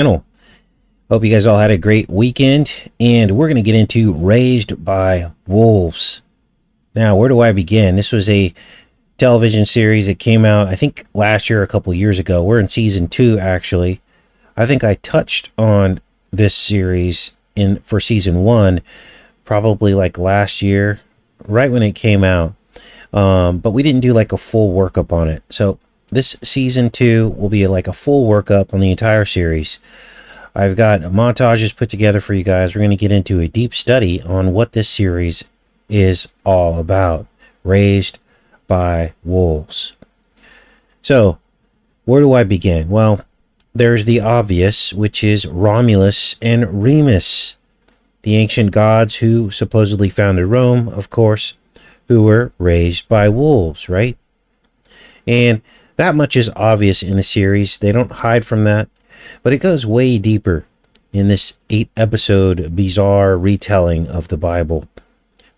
Channel. Hope you guys all had a great weekend, and we're going to get into Raised by Wolves. Now, where do I begin? This was a television series that came out, I think, last year, a couple years ago. We're in season 2, actually. I think I touched on this series for season 1, probably like last year, right when it came out. But we didn't do like a full workup on it. So this season 2 will be like a full workup on the entire series. I've got montages put together for you guys. We're going to get into a deep study on what this series is all about. Raised by Wolves. So, where do I begin? Well, there's the obvious, which is Romulus and Remus, the ancient gods who supposedly founded Rome, of course, who were raised by wolves, right? And that much is obvious in the series. They don't hide from that. But it goes way deeper in this 8-episode bizarre retelling of the Bible.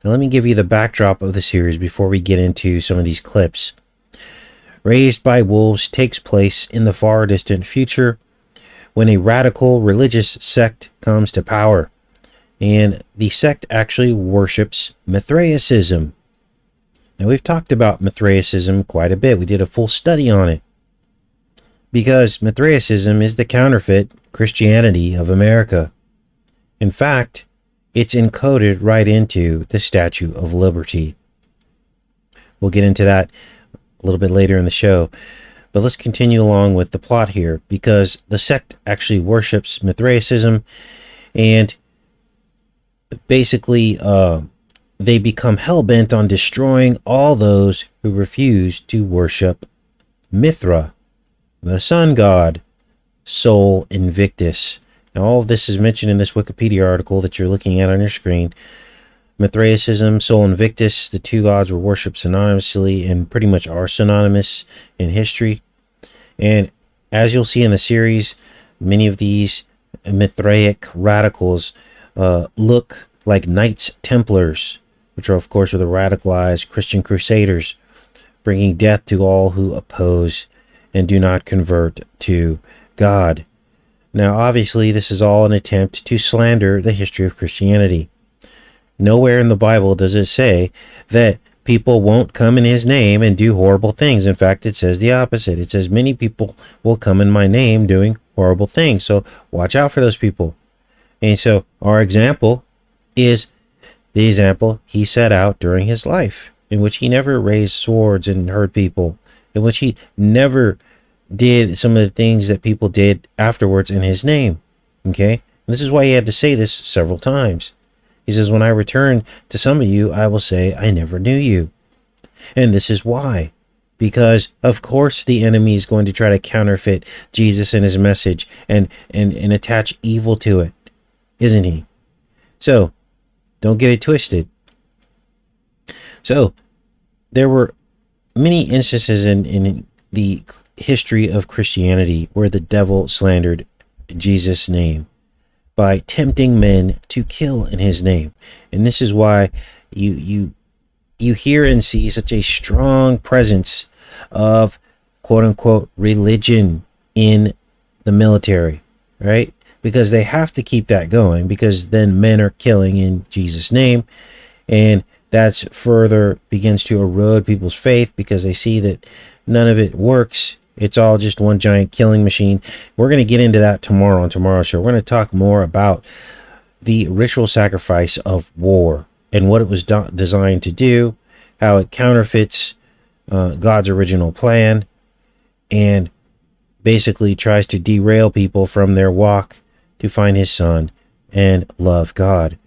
Now let me give you the backdrop of the series before we get into some of these clips. Raised by Wolves takes place in the far distant future when a radical religious sect comes to power. And the sect actually worships Mithraicism. Now we've talked about Mithraicism quite a bit. We did a full study on it. Because Mithraicism is the counterfeit Christianity of America. In fact, it's encoded right into the Statue of Liberty. We'll get into that a little bit later in the show. But let's continue along with the plot here, because the sect actually worships Mithraicism, and basically they become hell-bent on destroying all those who refuse to worship Mithra, the sun god, Sol Invictus. Now, all of this is mentioned in this Wikipedia article that you're looking at on your screen. Mithraicism, Sol Invictus, the two gods were worshipped synonymously and pretty much are synonymous in history. And as you'll see in the series, many of these Mithraic radicals look like Knights Templars, which are, of course, the radicalized Christian crusaders, bringing death to all who oppose and do not convert to God. Now, obviously, this is all an attempt to slander the history of Christianity. Nowhere in the Bible does it say that people won't come in his name and do horrible things. In fact, it says the opposite. It says many people will come in my name doing horrible things. So watch out for those people. And so our example is the example he set out during his life, in which he never raised swords and hurt people, in which he never did some of the things that people did afterwards in his name. Okay? And this is why he had to say this several times. He says, when I return to some of you, I will say, I never knew you. And this is why. Because, of course, the enemy is going to try to counterfeit Jesus and his message and attach evil to it. Isn't he? So, don't get it twisted. So, there were many instances in the history of Christianity where the devil slandered Jesus' name by tempting men to kill in his name. And this is why you hear and see such a strong presence of quote-unquote religion in the military, right? Because they have to keep that going, because then men are killing in Jesus' name, and that's further begins to erode people's faith because they see that none of it works. It's all just one giant killing machine. We're going to get into that tomorrow on tomorrow's show. We're going to talk more about the ritual sacrifice of war and what it was designed to do, how it counterfeits God's original plan, and basically tries to derail people from their walk to find his son and love God.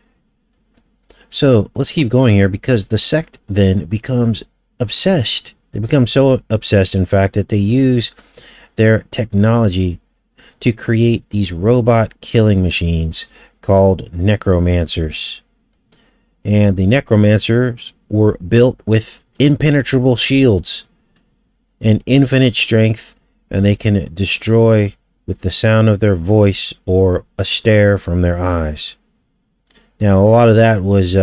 So let's keep going here, because the sect then becomes obsessed. They become so obsessed, in fact, that they use their technology to create these robot killing machines called necromancers. And the necromancers were built with impenetrable shields and infinite strength, and they can destroy with the sound of their voice or a stare from their eyes. Now, a lot of that was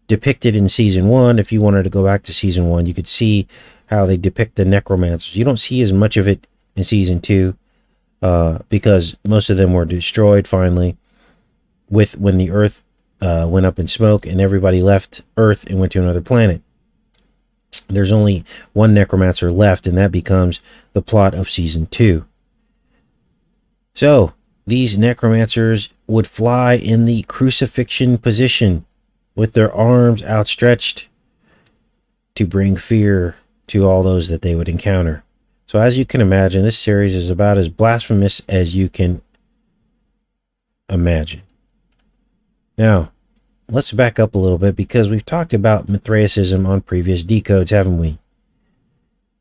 depicted in season 1. If you wanted to go back to season 1, you could see how they depict the necromancers. You don't see as much of it in season 2, because most of them were destroyed finally when the earth went up in smoke and everybody left Earth and went to another planet. There's only one necromancer left, and that becomes the plot of season 2. So these necromancers would fly in the crucifixion position with their arms outstretched to bring fear to all those that they would encounter. So as you can imagine, this series is about as blasphemous as you can imagine. Now, let's back up a little bit because we've talked about Mithraicism on previous decodes, haven't we?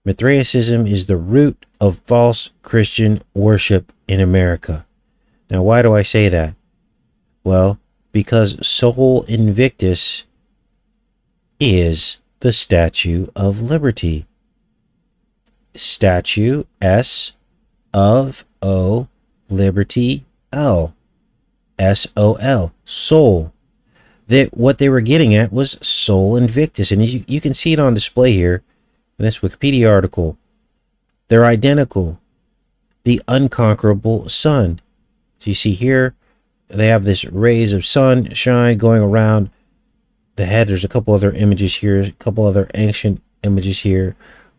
Mithraicism is the root of false Christian worship in America. Now, why do I say that? Well, because Sol Invictus is the Statue of Liberty. Statue, S of O, Liberty, L. S-O-L, Sol. What they were getting at was Sol Invictus. And you can see it on display here in this Wikipedia article. They're identical. The unconquerable sun. So you see here, they have this rays of sunshine going around the head. There's a couple other images here, a couple other ancient images here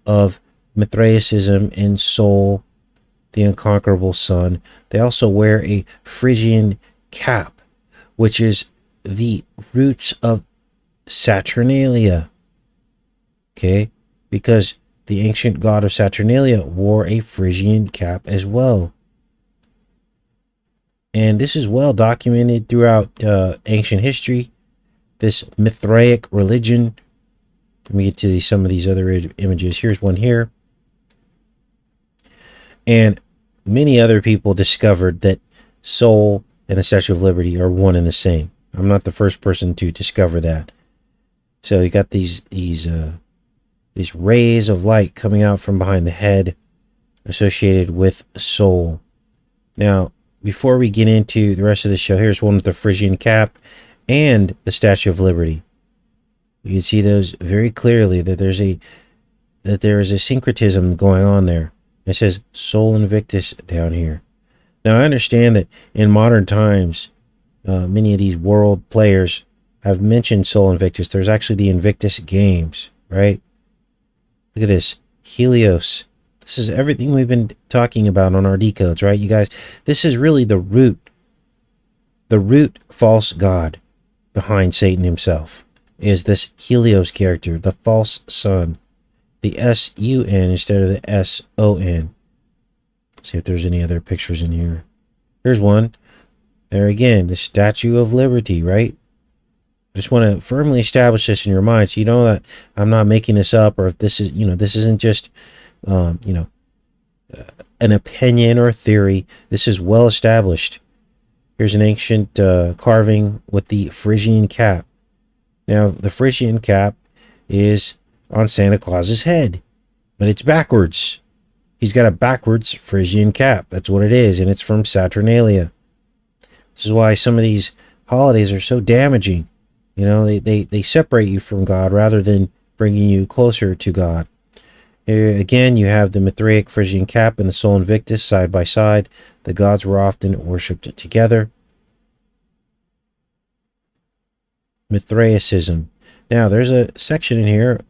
of Mithraicism and Sol, the unconquerable sun. They also wear a Phrygian cap, which is the roots of Saturnalia. Okay, because the ancient god of Saturnalia wore a Phrygian cap as well. And this is well documented throughout ancient history. This Mithraic religion. Let me get to some of these other images. Here's one here. And many other people discovered that Sol and the Statue of Liberty are one and the same. I'm not the first person to discover that. So you got these rays of light coming out from behind the head associated with Sol. Now, before we get into the rest of the show, here's one with the Phrygian cap and the Statue of Liberty. You can see those very clearly that there is a syncretism going on there. It says Sol Invictus down here. Now, I understand that in modern times, many of these world players have mentioned Sol Invictus. There's actually the Invictus games, right? Look at this. Helios. This is everything we've been talking about on our decodes, right, you guys? This is really the root false god behind Satan himself, is this Helios character, the false sun. The S-U-N instead of the S-O-N. See if there's any other pictures in here. Here's one. There again, the Statue of Liberty, right? I just want to firmly establish this in your mind so you know that I'm not making this up, or if this is, this isn't just, an opinion or theory. This is well established. Here's an ancient carving with the Phrygian cap. Now, the Phrygian cap is on Santa Claus's head, but it's backwards. He's got a backwards Phrygian cap. That's what it is, and it's from Saturnalia. This is why some of these holidays are so damaging. They separate you from God rather than bringing you closer to God. Here again, you have the Mithraic Phrygian cap and the Sol Invictus side by side. The gods were often worshipped together. Mithraicism. Now, there's a section in here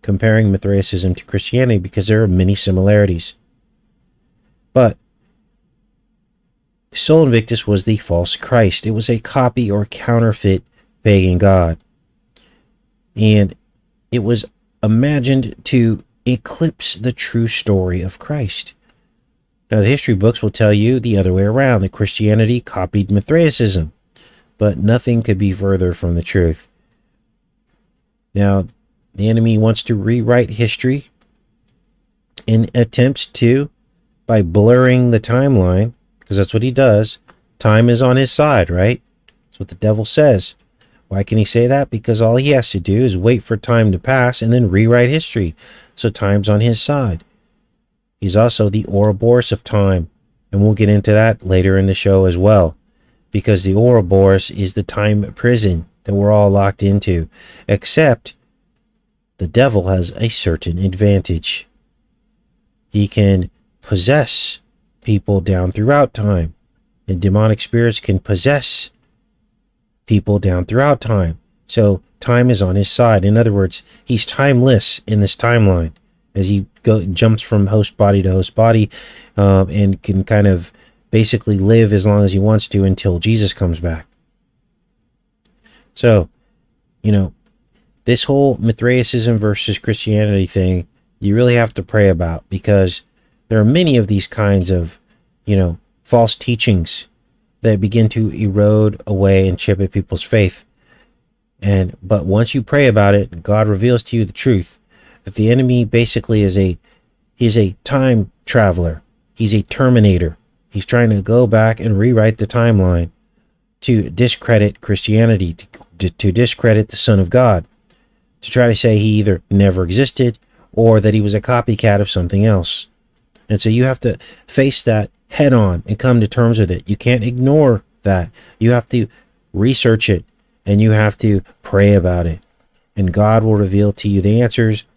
comparing Mithraicism to Christianity because there are many similarities. But Sol Invictus was the false Christ. It was a copy or counterfeit pagan god. And it was imagined to eclipse the true story of Christ. Now, the history books will tell you the other way around, that Christianity copied Mithraicism. But nothing could be further from the truth. Now, the enemy wants to rewrite history and attempts to by blurring the timeline, because that's what he does. Time is on his side, right? That's what the devil says. Why can he say that? Because all he has to do is wait for time to pass and then rewrite history. So time's on his side. He's also the Ouroboros of time, and we'll get into that later in the show as well, because the Ouroboros is the time prison that we're all locked into, except the devil has a certain advantage. He can possess people down throughout time. And demonic spirits can possess people down throughout time. So time is on his side. In other words, he's timeless in this timeline as he jumps from host body to host body, and can kind of basically live as long as he wants to until Jesus comes back. So, this whole Mithraicism versus Christianity thing, you really have to pray about, because there are many of these kinds of, false teachings that begin to erode away and chip at people's faith. But once you pray about it, God reveals to you the truth, that the enemy basically he's a time traveler. He's a terminator. He's trying to go back and rewrite the timeline to discredit Christianity, to discredit the Son of God, to try to say he either never existed or that he was a copycat of something else. And so you have to face that head on and come to terms with it. You can't ignore that. You have to research it, and you have to pray about it. And God will reveal to you the answers.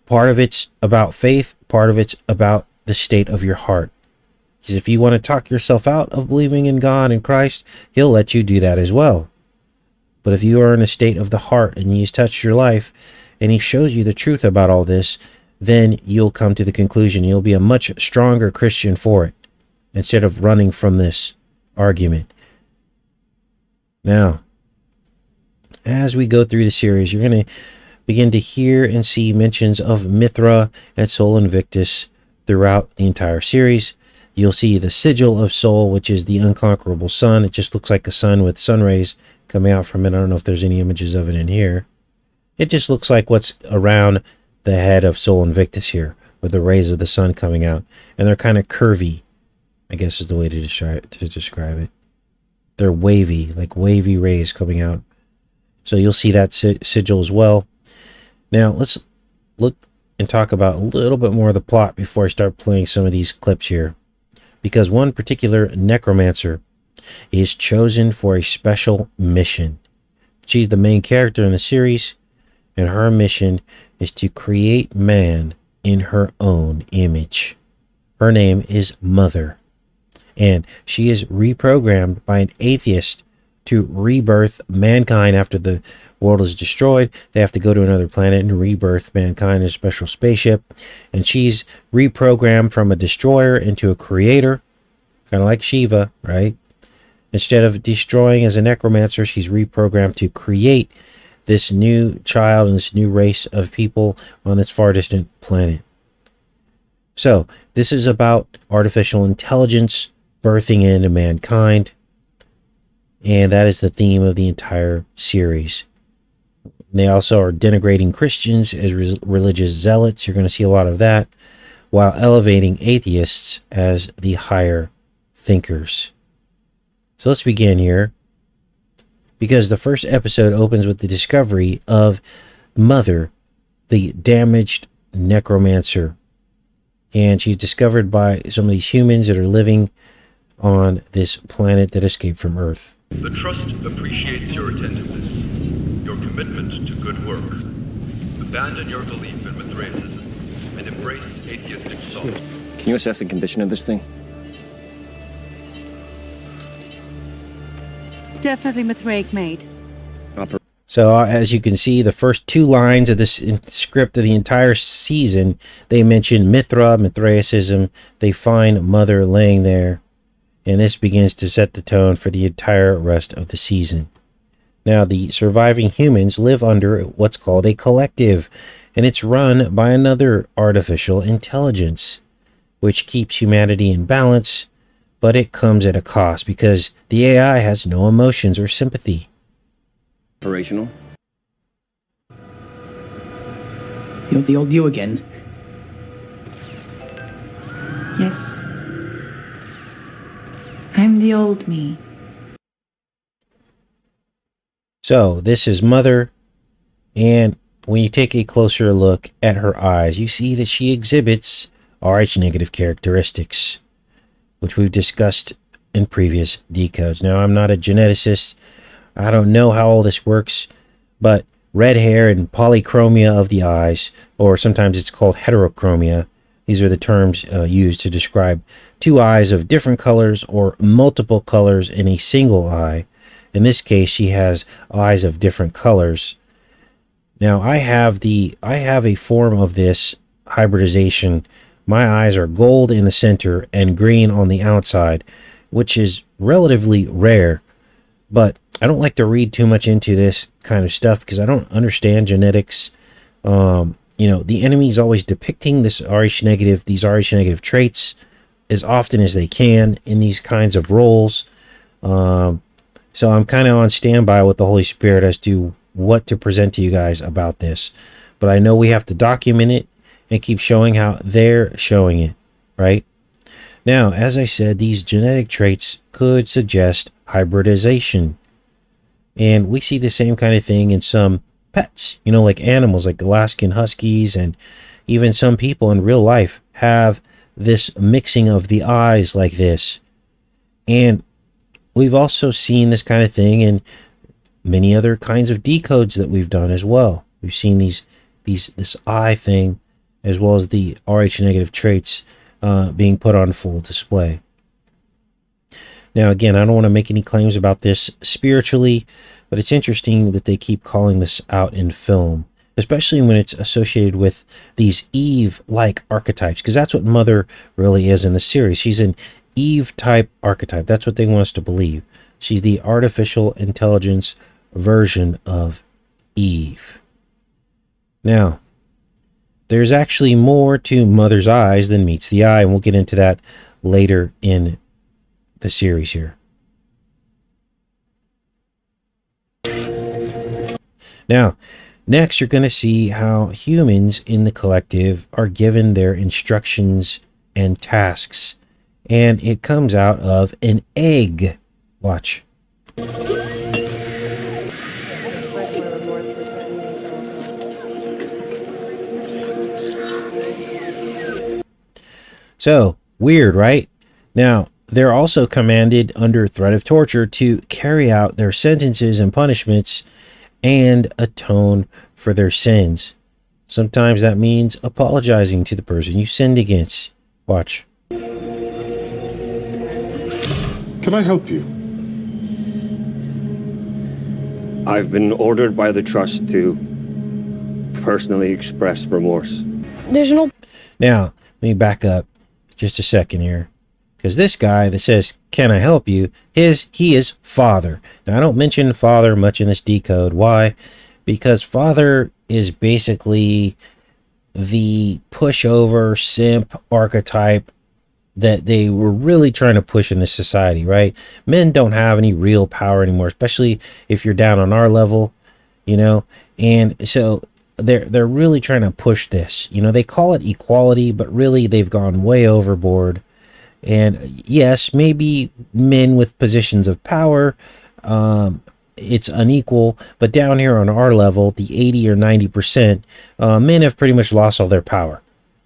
Part of it's about faith, part of it's about the state of your heart. Because if you want to talk yourself out of believing in God and Christ, he'll let you do that as well. But if you are in a state of the heart and he's touched your life and he shows you the truth about all this, then you'll come to the conclusion. You'll be a much stronger Christian for it, instead of running from this argument. Now, as we go through the series, you're going to begin to hear and see mentions of Mithra and Sol Invictus throughout the entire series. You'll see the sigil of Sol, which is the unconquerable sun. It just looks like a sun with sun rays coming out from it. I don't know if there's any images of it in here. It just looks like what's around the head of Sol Invictus here, with the rays of the sun coming out. And they're kind of curvy, I guess is the way to describe it. They're wavy, like wavy rays coming out. So you'll see that sigil as well. Now let's look and talk about a little bit more of the plot before I start playing some of these clips here. Because one particular necromancer is chosen for a special mission. She's the main character in the series, and her mission is to create man in her own image. Her name is Mother, and she is reprogrammed by an atheist to rebirth mankind after the world is destroyed. They have to go to another planet and rebirth mankind in a special spaceship, and she's reprogrammed from a destroyer into a creator, kind of like Shiva, right? Instead of destroying as a necromancer, she's reprogrammed to create this new child and this new race of people on this far distant planet. So this is about artificial intelligence birthing into mankind, and that is the theme of the entire series. They also are denigrating Christians as religious zealots. You're going to see a lot of that, while elevating atheists as the higher thinkers. So let's begin here, because the first episode opens with the discovery of Mother, the damaged necromancer. And she's discovered by some of these humans that are living on this planet that escaped from Earth. The Trust appreciates your attentiveness, your commitment to good work. Abandon your belief in Mithraicism and embrace atheistic thought. Can you assess the condition of this thing? Definitely Mithraic made. So as you can see, the first two lines of this script of the entire season, they mention Mithra, Mithraicism. They find Mother laying there, and this begins to set the tone for the entire rest of the season. Now, the surviving humans live under what's called a collective, and it's run by another artificial intelligence, which keeps humanity in balance, but it comes at a cost because the AI has no emotions or sympathy. Operational? You're the old you again. Yes. I'm the old me. So this is Mother, and when you take a closer look at her eyes, you see that she exhibits RH negative characteristics, which we've discussed in previous decodes. Now, I'm not a geneticist. I don't know how all this works, but red hair and polychromia of the eyes, or sometimes it's called heterochromia, These are the terms used to describe two eyes of different colors or multiple colors in a single eye. In this case, she has eyes of different colors. Now, I have a form of this hybridization. My eyes are gold in the center and green on the outside, which is relatively rare. But I don't like to read too much into this kind of stuff because I don't understand genetics. The enemy is always depicting these RH negative traits as often as they can in these kinds of roles. So I'm kind of on standby with the Holy Spirit as to what to present to you guys about this. But I know we have to document it and keep showing how they're showing it, right? Now, as I said, these genetic traits could suggest hybridization. And we see the same kind of thing in some pets, like animals like Alaskan Huskies, and even some people in real life have this mixing of the eyes like this. And we've also seen this kind of thing in many other kinds of decodes that we've done as well. We've seen this eye thing as well as the RH negative traits being put on full display. Now, again, I don't want to make any claims about this spiritually, but it's interesting that they keep calling this out in film, especially when it's associated with these Eve-like archetypes, because that's what Mother really is in the series. She's an Eve-type archetype. That's what they want us to believe. She's the artificial intelligence version of Eve. Now, there's actually more to Mother's eyes than meets the eye, and we'll get into that later in the series here. Now, next you're going to see how humans in the collective are given their instructions and tasks, and it comes out of an egg. Watch. So, weird, right? Now, they're also commanded under threat of torture to carry out their sentences and punishments and atone for their sins. Sometimes that means apologizing to the person you sinned against. Watch. Can I help you? I've been ordered by the Trust to personally express remorse. There's no... Now, let me back up just a second here. Because this guy that says, "Can I help you?" he is Father. Now, I don't mention Father much in this decode. Why? Because Father is basically the pushover, simp archetype that they were really trying to push in this society, right? Men don't have any real power anymore, especially if you're down on our level, and so they're really trying to push this. They call it equality, but really they've gone way overboard. And yes, maybe men with positions of power, it's unequal, but down here on our level, the 80 or 90%, men have pretty much lost all their power.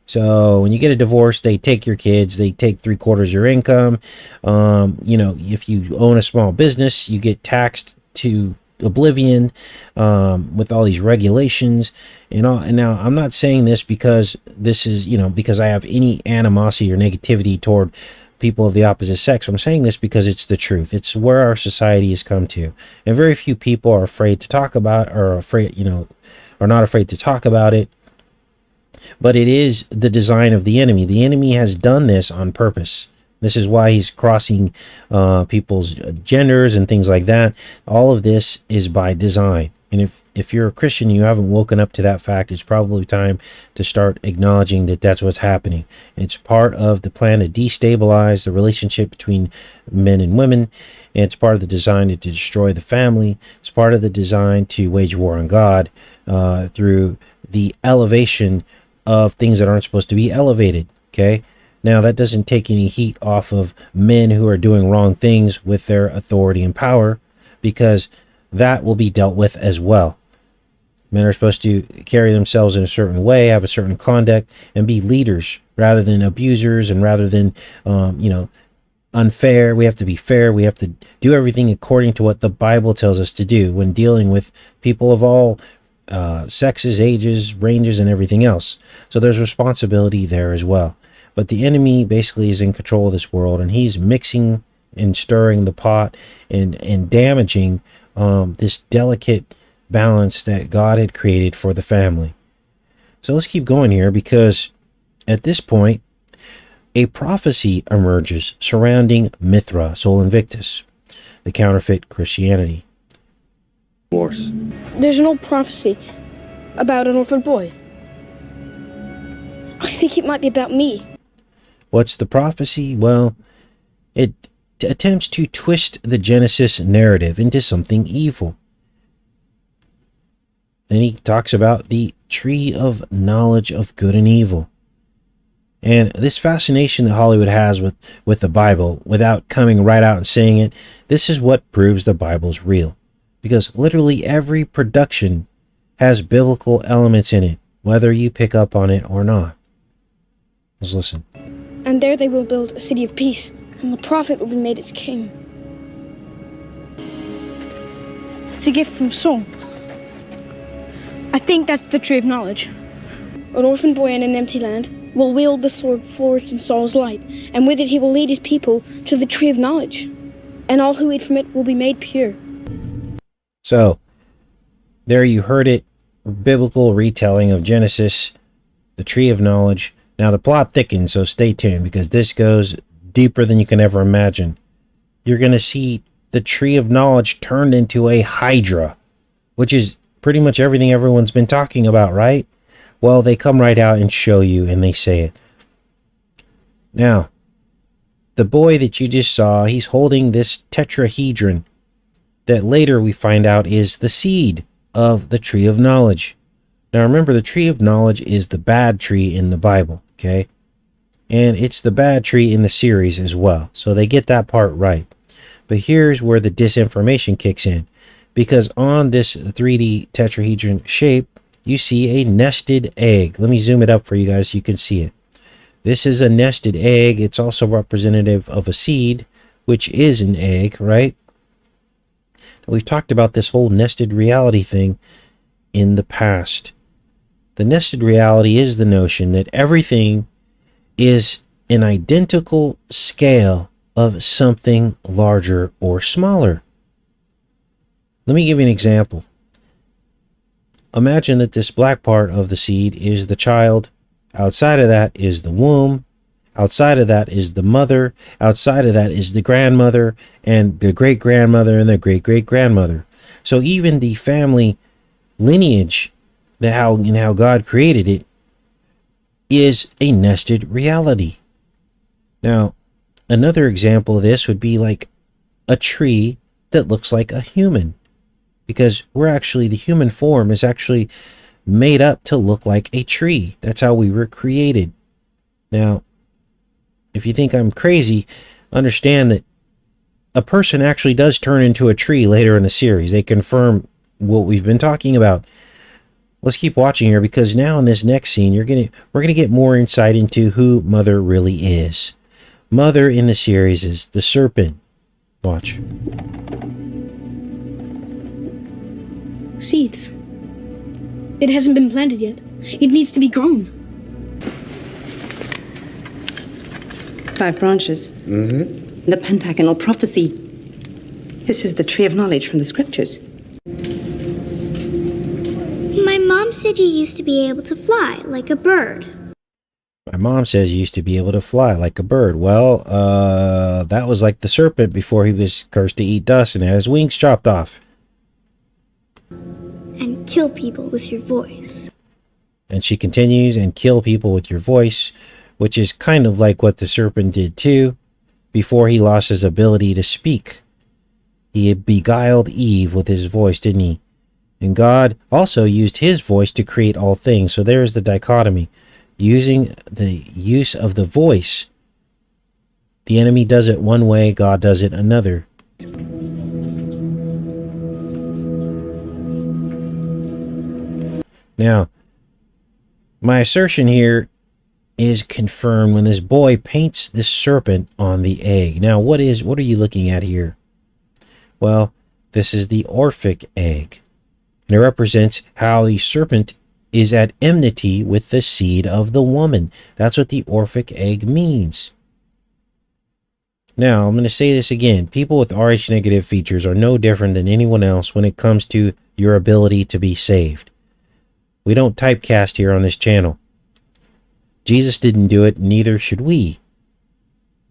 So when you get a divorce, they take your kids, they take 3/4 of your income. If you own a small business, you get taxed to oblivion with all these regulations and all. And now I'm not saying this because this is, because I have any animosity or negativity toward people of the opposite sex. I'm saying this because it's the truth. It's where our society has come to. And very few people are afraid to talk about, or are not afraid to talk about it. But it is the design of the enemy. The enemy has done this on purpose. This is why he's crossing people's genders and things like that. All of this is by design. And if you're a Christian, you haven't woken up to that fact, it's probably time to start acknowledging that that's what's happening. It's part of the plan to destabilize the relationship between men and women. And it's part of the design to destroy the family. It's part of the design to wage war on God through the elevation of things that aren't supposed to be elevated. Okay? Now, that doesn't take any heat off of men who are doing wrong things with their authority and power, because that will be dealt with as well. Men are supposed to carry themselves in a certain way, have a certain conduct, and be leaders rather than abusers, and rather than, unfair. We have to be fair. We have to do everything according to what the Bible tells us to do when dealing with people of all sexes, ages, ranges, and everything else. So there's responsibility there as well. But the enemy basically is in control of this world, and he's mixing and stirring the pot and damaging this delicate balance that God had created for the family. So let's keep going here, because at this point, a prophecy emerges surrounding Mithra, Sol Invictus, the counterfeit Christianity. Endorse. There's an old prophecy about an orphan boy. I think it might be about me. What's the prophecy? Well, it attempts to twist the Genesis narrative into something evil. Then he talks about the tree of knowledge of good and evil. And this fascination that Hollywood has with the Bible, without coming right out and saying it, this is what proves the Bible's real. Because literally every production has biblical elements in it, whether you pick up on it or not. Let's listen. And there they will build a city of peace, and the prophet will be made its king. It's a gift from Sol. I think that's the tree of knowledge. An orphan boy in an empty land will wield the sword forged in Sol's light, and with it he will lead his people to the tree of knowledge, and all who eat from it will be made pure. So, there you heard it, biblical retelling of Genesis, the tree of knowledge. Now the plot thickens, so stay tuned, because this goes deeper than you can ever imagine. You're going to see the tree of knowledge turned into a Hydra, which is pretty much everything everyone's been talking about, right? Well, they come right out and show you, and they say it. Now, the boy that you just saw, he's holding this tetrahedron that later we find out is the seed of the tree of knowledge. Now remember, the tree of knowledge is the bad tree in the Bible, okay? And it's the bad tree in the series as well. So they get that part right. But here's where the disinformation kicks in. Because on this 3D tetrahedron shape, you see a nested egg. Let me zoom it up for you guys so you can see it. This is a nested egg. It's also representative of a seed, which is an egg, right? We've talked about this whole nested reality thing in the past. The nested reality is the notion that everything is an identical scale of something larger or smaller. Let me give you an example. Imagine that this black part of the seed is the child. Outside of that is the womb. Outside of that is the mother. Outside of that is the grandmother and the great-grandmother and the great-great-grandmother. So even the family lineage, how God created it, is a nested reality. Now, another example of this would be like a tree that looks like a human. Because the human form is actually made up to look like a tree. That's how we were created. Now, if you think I'm crazy, understand that a person actually does turn into a tree later in the series. They confirm what we've been talking about. Let's keep watching here, because now in this next scene, we're gonna get more insight into who Mother really is. Mother in the series is the Serpent. Watch. Seeds. It hasn't been planted yet. It needs to be grown. 5 branches. Mm-hmm. The pentagonal prophecy. This is the tree of knowledge from the scriptures. My mom said you used to be able to fly like a bird. My mom says you used to be able to fly like a bird. Well, that was like the serpent before he was cursed to eat dust and had his wings chopped off. And kill people with your voice. And she continues, and kill people with your voice, which is kind of like what the serpent did too, before he lost his ability to speak. He had beguiled Eve with his voice, didn't he? And God also used his voice to create all things. So there's the dichotomy. Using the use of the voice. The enemy does it one way, God does it another. Now, my assertion here is confirmed when this boy paints this serpent on the egg. Now, what are you looking at here? Well, this is the Orphic egg. And it represents how the serpent is at enmity with the seed of the woman. That's what the Orphic egg means. Now, I'm going to say this again. People with Rh negative features are no different than anyone else when it comes to your ability to be saved. We don't typecast here on this channel. Jesus didn't do it, neither should we.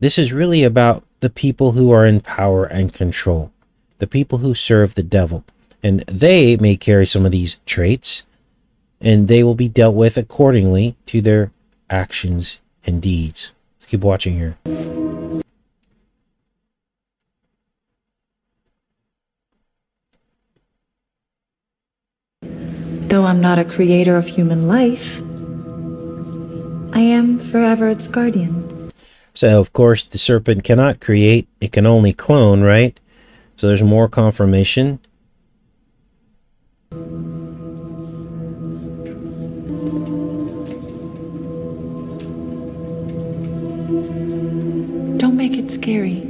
This is really about the people who are in power and control, the people who serve the devil. And they may carry some of these traits, and they will be dealt with accordingly to their actions and deeds. Let's keep watching here. Though I'm not a creator of human life, I am forever its guardian. So, of course, the serpent cannot create. It can only clone, right? So there's more confirmation. Don't make it scary.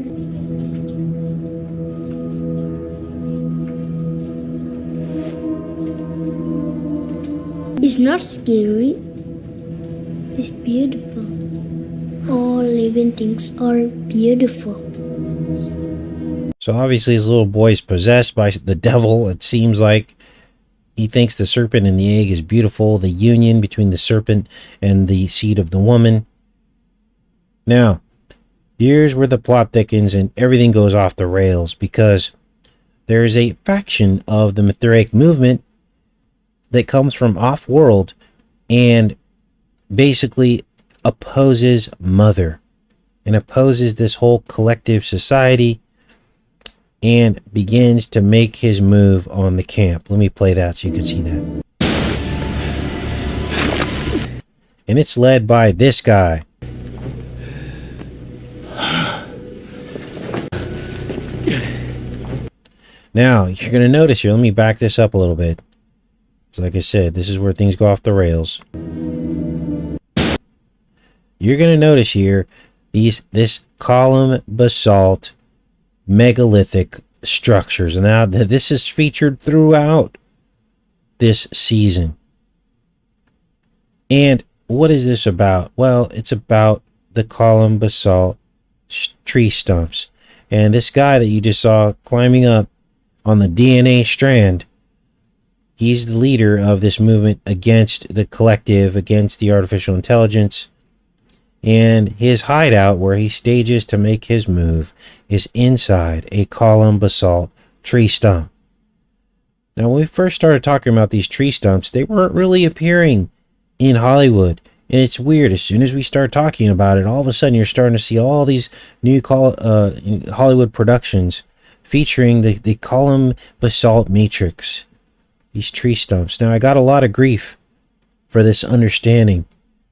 It's not scary. It's beautiful. All living things are beautiful. So obviously this little boy is possessed by the devil. It seems like he thinks the serpent and the egg is beautiful. The union between the serpent and the seed of the woman. Now, here's where the plot thickens and everything goes off the rails, because there is a faction of the Mithraic movement that comes from off-world and basically opposes Mother and opposes this whole collective society and begins to make his move on the camp. Let me play that so you can see that. And it's led by this guy. Now, you're going to notice here, let me back this up a little bit. So like I said, this is where things go off the rails. You're going to notice here this column basalt megalithic structures. And now this is featured throughout this season. And what is this about? Well, it's about the column basalt tree stumps. And this guy that you just saw climbing up on the DNA strand, he's the leader of this movement against the collective, against the artificial intelligence. And his hideout, where he stages to make his move, is inside a column basalt tree stump. Now, when we first started talking about these tree stumps, they weren't really appearing in Hollywood. And it's weird. As soon as we start talking about it, all of a sudden you're starting to see all these new Hollywood productions featuring the column basalt matrix. These tree stumps. Now, I got a lot of grief for this understanding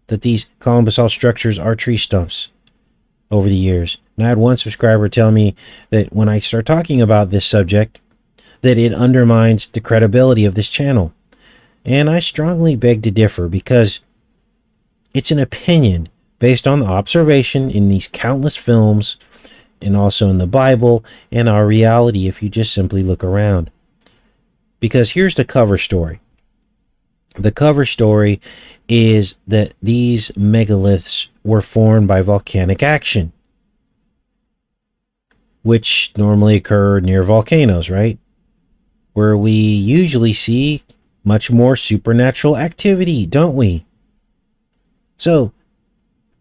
that these column basalt structures are tree stumps over the years. And I had one subscriber tell me that when I start talking about this subject, that it undermines the credibility of this channel. And I strongly beg to differ, because it's an opinion based on the observation in these countless films and also in the Bible and our reality if you just simply look around. Because here's the cover story. The cover story is that these megaliths were formed by volcanic action, which normally occur near volcanoes, right? Where we usually see much more supernatural activity, don't we? So,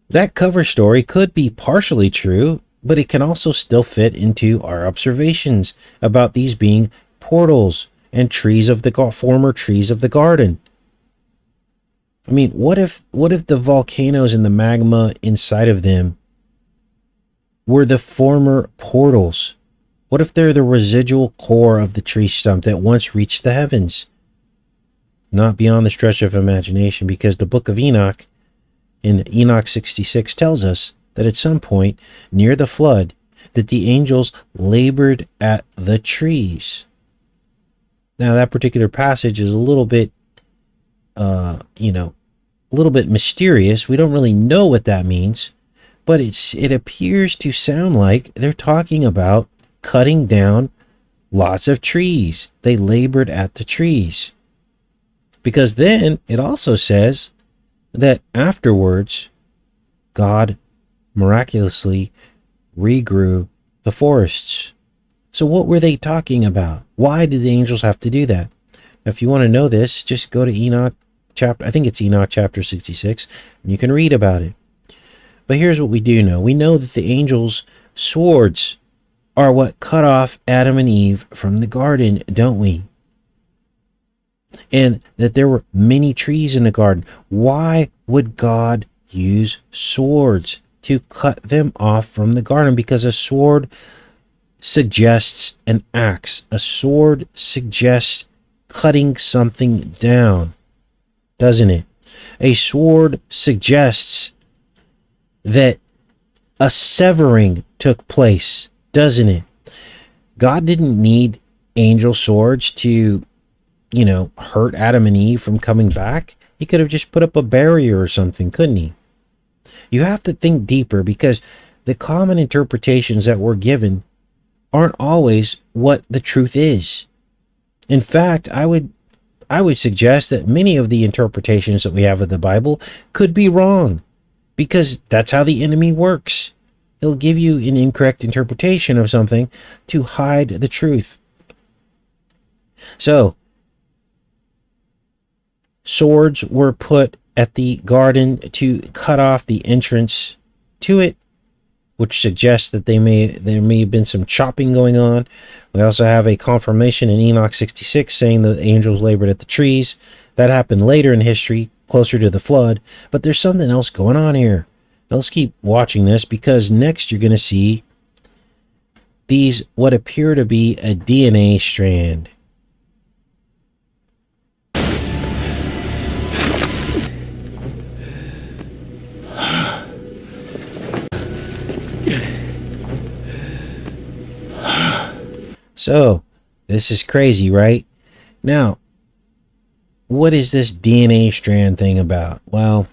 that cover story could be partially true, but it can also still fit into our observations about these being portals and trees of the former trees of the garden. I mean, what if the volcanoes and the magma inside of them were the former portals? What if they're the residual core of the tree stump that once reached the heavens? Not beyond the stretch of imagination, because the book of Enoch in Enoch 66 tells us that at some point near the flood that the angels labored at the trees. Now, that particular passage is a little bit a little bit mysterious. We don't really know what that means, but it appears to sound like they're talking about cutting down lots of trees. They labored at the trees. Because then it also says that afterwards, God miraculously regrew the forests. So what were they talking about? Why did the angels have to do that? Now, if you want to know this, just go to Enoch chapter, I think it's Enoch chapter 66, and you can read about it. But here's what we do know. We know that the angels' swords are what cut off Adam and Eve from the garden, don't we? And that there were many trees in the garden. Why would God use swords to cut them off from the garden? Because a sword suggests an axe. A sword suggests cutting something down, doesn't it? A sword suggests that a severing took place, doesn't it? God didn't need angel swords to, hurt Adam and Eve from coming back. He could have just put up a barrier or something, couldn't he? You have to think deeper, because the common interpretations that we're given aren't always what the truth is. In fact, I would suggest that many of the interpretations that we have of the Bible could be wrong, because that's how the enemy works. He'll give you an incorrect interpretation of something to hide the truth. So, swords were put at the garden to cut off the entrance to it, which suggests that there may have been some chopping going on. We also have a confirmation in Enoch 66 saying that the angels labored at the trees. That happened later in history, closer to the flood. But there's something else going on here. Now let's keep watching this, because next you're going to see these, what appear to be a DNA strand. So, this is crazy, right? Now, what is this DNA strand thing about? Well,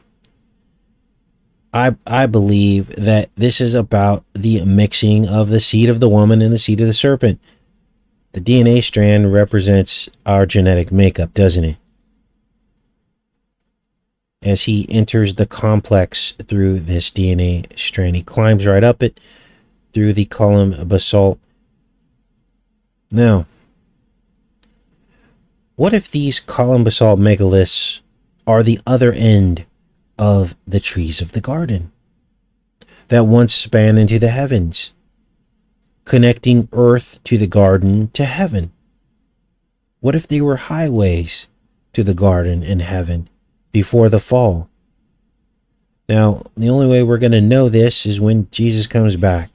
I believe that this is about the mixing of the seed of the woman and the seed of the serpent. The DNA strand represents our genetic makeup, doesn't it? As he enters the complex through this DNA strand, he climbs right up it through the column basalt. Now, what if these column basalt megaliths are the other end of the trees of the garden that once span into the heavens, connecting earth to the garden to heaven? What if they were highways to the garden and heaven before the fall? Now, the only way we're going to know this is when Jesus comes back.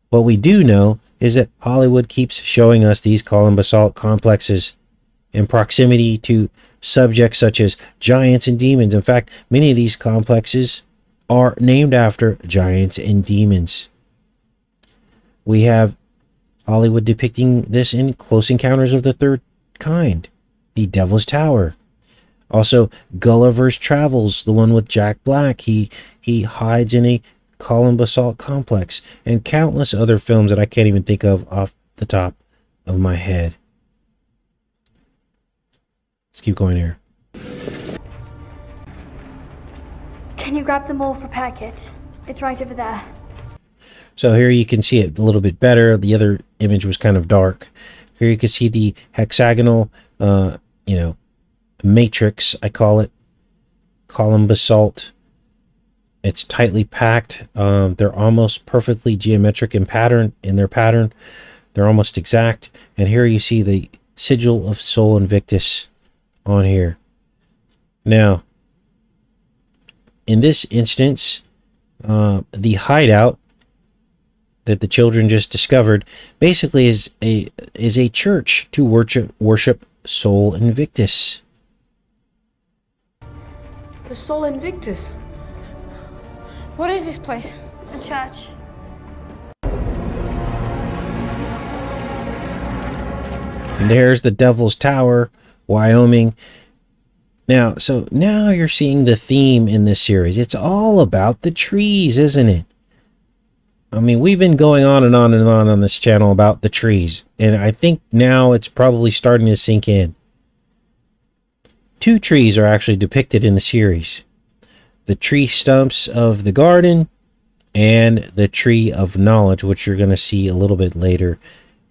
What we do know is that Hollywood keeps showing us these column basalt complexes in proximity to subjects such as giants and demons. In fact, many of these complexes are named after giants and demons. We have Hollywood depicting this in Close Encounters of the Third Kind, the Devil's Tower. Also, Gulliver's Travels, the one with Jack Black. He hides in a column basalt complex, and countless other films that I can't even think of off the top of my head. Let's keep going here. Can you grab them all for packet? It's right over there. So here you can see it a little bit better. The other image was kind of dark. Here you can see the hexagonal, matrix, I call it, column basalt. It's tightly packed. They're almost perfectly geometric in their pattern. They're almost exact. And here you see the sigil of Sol Invictus on here. Now, in this instance, the hideout that the children just discovered basically is a church to worship Sol Invictus. The Sol Invictus? What is this place? A church. And there's the Devil's Tower, Wyoming. Now you're seeing the theme in this series. It's all about the trees, isn't it? I mean, we've been going on and on and on this channel about the trees, and I think now it's probably starting to sink in. two trees are actually depicted in the series. The tree stumps of the garden and the tree of knowledge, which you're going to see a little bit later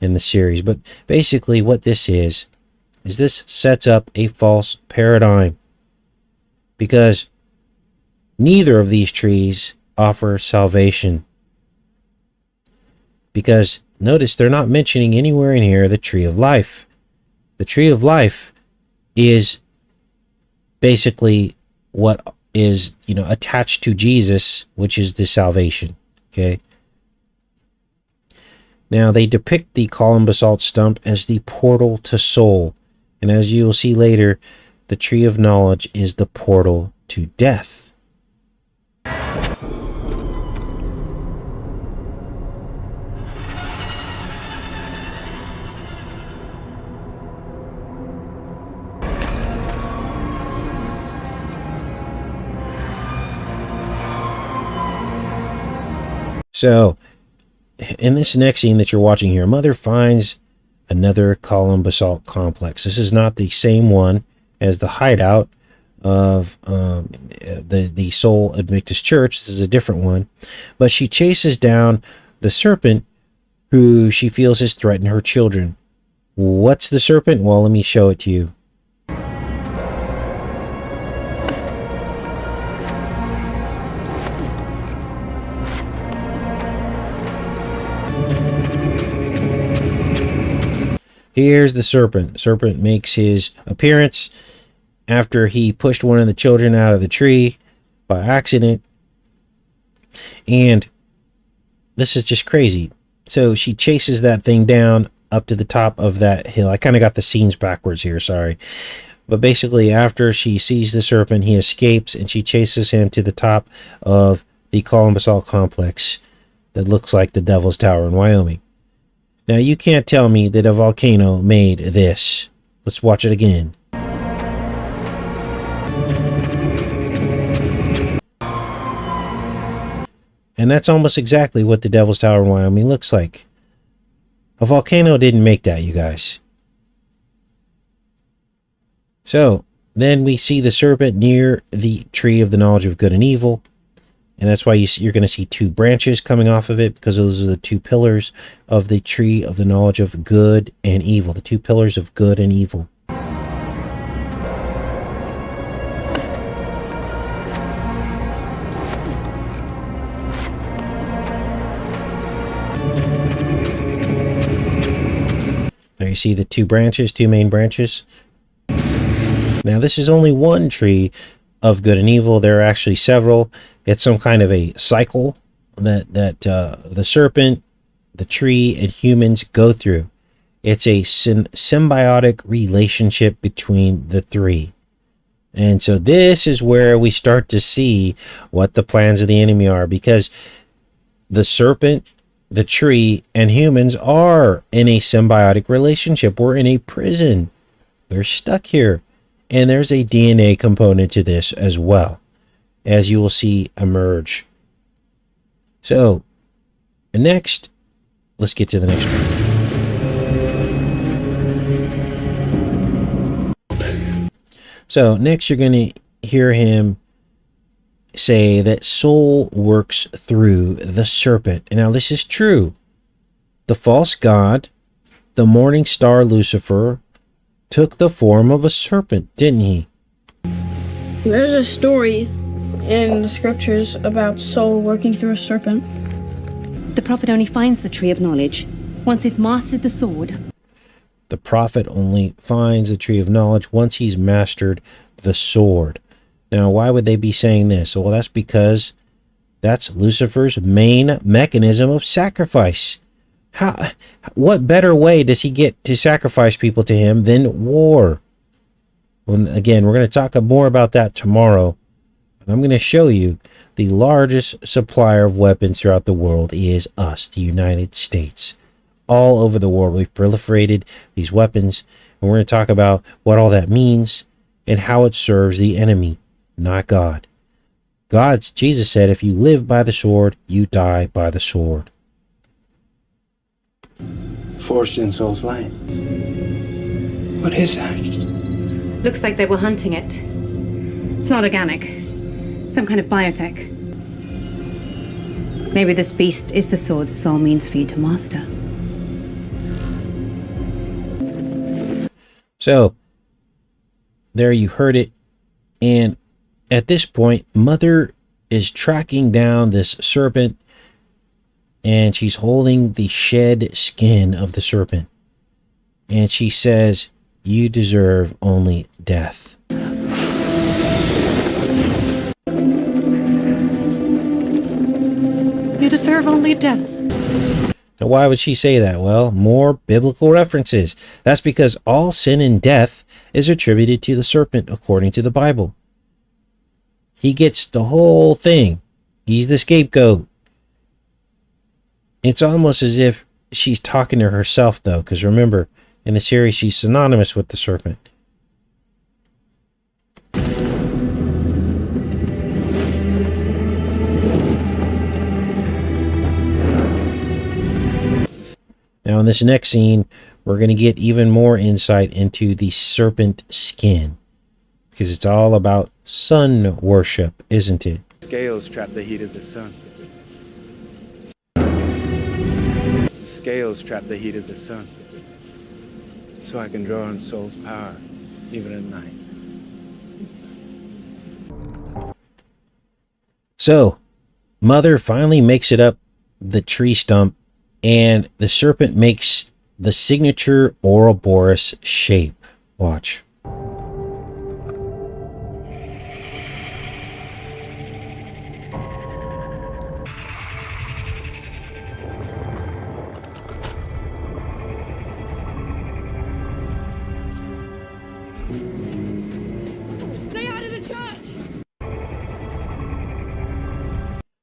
in the series. But basically what this is this sets up a false paradigm, because neither of these trees offer salvation. Because notice they're not mentioning anywhere in here the tree of life. The tree of life is basically what is, attached to Jesus, which is the salvation. Okay. Now they depict the column basalt stump as the portal to soul. And as you will see later, the tree of knowledge is the portal to death. So, in this next scene that you're watching here, Mother finds another column basalt complex. This is not the same one as the hideout of the Soul Adventist Church. This is a different one. But she chases down the serpent who she feels has threatened her children. What's the serpent? Well, let me show it to you. Here's the serpent. Serpent makes his appearance after he pushed one of the children out of the tree by accident. And this is just crazy. So she chases that thing down up to the top of that hill. I kind of got the scenes backwards here, sorry. But basically, after she sees the serpent, he escapes, and she chases him to the top of the column basalt complex that looks like the Devil's Tower in Wyoming. Now, you can't tell me that a volcano made this. Let's watch it again. And that's almost exactly what the Devil's Tower in Wyoming looks like. A volcano didn't make that, you guys. So, then we see the serpent near the tree of the knowledge of good and evil. And that's why you're going to see two branches coming off of it, because those are the two pillars of the tree of the knowledge of good and evil. The two pillars of good and evil. Now you see the two branches, two main branches. Now this is only one tree of good and evil. There are actually several. It's some kind of a cycle that the serpent, the tree, and humans go through. It's a symbiotic relationship between the three. And so this is where we start to see what the plans of the enemy are, because the serpent, the tree, and humans are in a symbiotic relationship. We're in a prison. We're stuck here. And there's a DNA component to this as well, as you will see emerge. So, next, let's get to the next one. So, next you're going to hear him say that soul works through the serpent. And now this is true. The false god, the morning star Lucifer, took the form of a serpent, didn't he? There's a story in the scriptures about soul working through a serpent. The prophet only finds the tree of knowledge once he's mastered the sword. The prophet only finds the tree of knowledge once he's mastered the sword. Now, why would they be saying this? Well, that's because that's Lucifer's main mechanism of sacrifice. What better way does he get to sacrifice people to him than war? Well, again, we're going to talk more about that tomorrow. And I'm going to show you the largest supplier of weapons throughout the world is us, the United States. All over the world, we've proliferated these weapons. And we're going to talk about what all that means and how it serves the enemy, not God. Jesus said, if you live by the sword, you die by the sword. Forged in Soul's light. What is that? Looks like they were hunting it. It's not organic. Some kind of biotech. Maybe this beast is the sword Saul means for you to master. So, there you heard it. And at this point, Mother is tracking down this serpent, and she's holding the shed skin of the serpent. And she says, "You deserve only death." You deserve only death. Now, why would she say that? Well, more biblical references. That's because all sin and death is attributed to the serpent according to the Bible. He gets the whole thing. He's the scapegoat. It's almost as if she's talking to herself, though, because remember, in the series, she's synonymous with the serpent. Now, in this next scene, we're going to get even more insight into the serpent skin, because it's all about sun worship, isn't it? Scales trap the heat of the sun. Scales trap the heat of the sun. So I can draw on soul's power, even at night. So, Mother finally makes it up the tree stump, and the serpent makes the signature Ouroboros shape. Watch. Stay out of the church!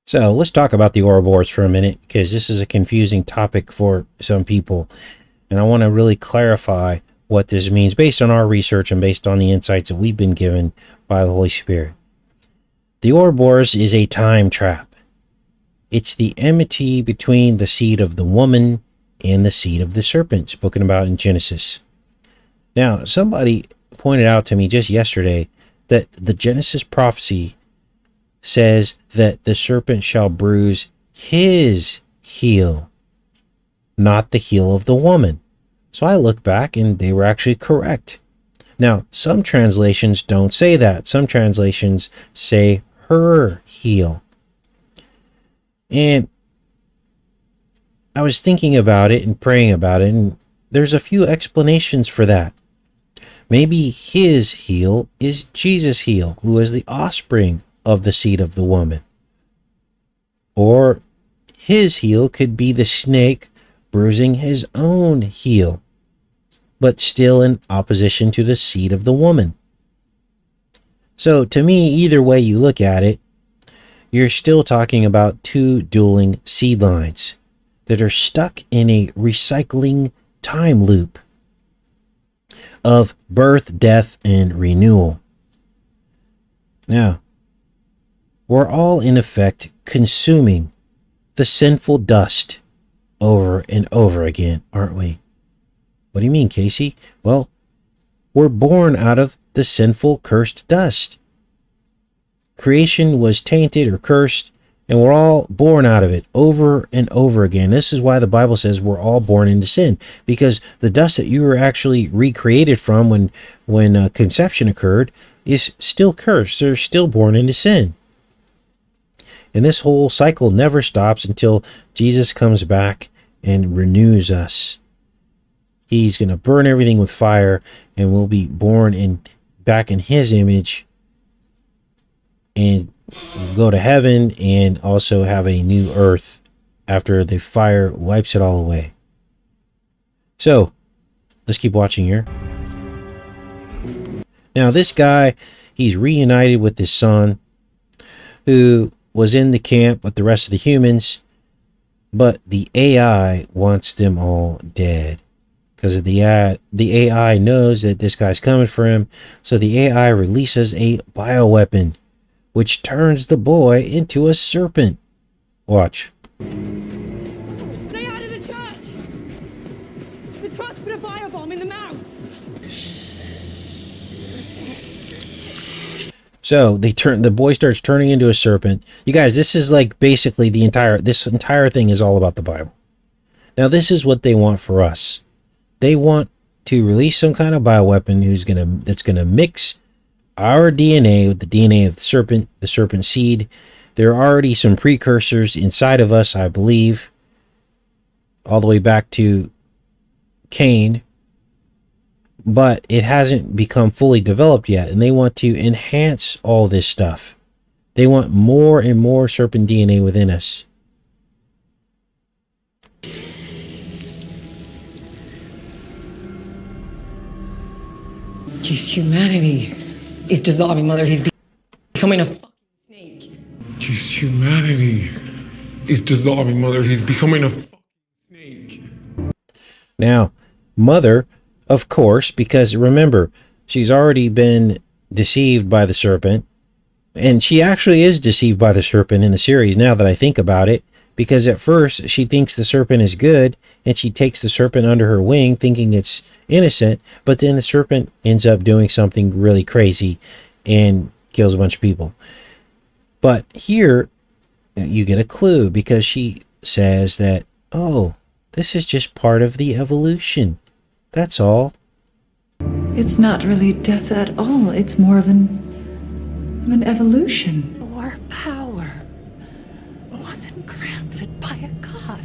So let's talk about the Ouroboros for a minute, because this is a confusing topic for some people. And I want to really clarify what this means based on our research and based on the insights that we've been given by the Holy Spirit. The Ouroboros is a time trap. It's the enmity between the seed of the woman and the seed of the serpent, spoken about in Genesis. Now, somebody pointed out to me just yesterday that the Genesis prophecy says that the serpent shall bruise his heel, not the heel of the woman. So I look back and they were actually correct. Now, some translations don't say that. Some translations say her heel. And I was thinking about it and praying about it, and there's a few explanations for that. Maybe his heel is Jesus' heel, who is the offspring of the seed of the woman. Or his heel could be the snake bruising his own heel, but still in opposition to the seed of the woman. So to me, either way you look at it, you're still talking about two dueling seed lines that are stuck in a recycling time loop of birth, death, and renewal. Now, we're all in effect consuming the sinful dust over and over again, aren't we? What do you mean, Casey? Well, we're born out of the sinful, cursed dust. Creation was tainted or cursed, and we're all born out of it over and over again. This is why the Bible says we're all born into sin, because the dust that you were actually recreated from when conception occurred is still cursed. They're still born into sin. And this whole cycle never stops until Jesus comes back and renews us. He's going to burn everything with fire, and we'll be born back in his image and go to heaven and also have a new earth after the fire wipes it all away. So, let's keep watching here. Now, this guy, he's reunited with his son, who was in the camp with the rest of the humans, but the AI wants them all dead. Because the AI knows that this guy's coming for him, so the AI releases a bioweapon, which turns the boy into a serpent. Watch. Stay out of the church! The trust put a biobomb in the mouse! So the boy starts turning into a serpent. You guys, this is like basically this entire thing is all about the Bible. Now, this is what they want for us. They want to release some kind of bioweapon that's gonna mix our DNA with the DNA of the serpent seed. There are already some precursors inside of us, I believe, all the way back to Cain, but it hasn't become fully developed yet, and they want to enhance all this stuff. They want more and more serpent DNA within us. His humanity is dissolving, Mother. He's becoming a fucking snake. His humanity is dissolving, Mother. He's becoming a fucking snake. Now, Mother, of course, because remember, she's already been deceived by the serpent, and she actually is deceived by the serpent in the series now that I think about it, because at first she thinks the serpent is good, and she takes the serpent under her wing thinking it's innocent, but then the serpent ends up doing something really crazy and kills a bunch of people. But here you get a clue, because she says that, oh, this is just part of the evolution. That's all. It's not really death at all. It's more of an evolution. Or power wasn't granted by a god.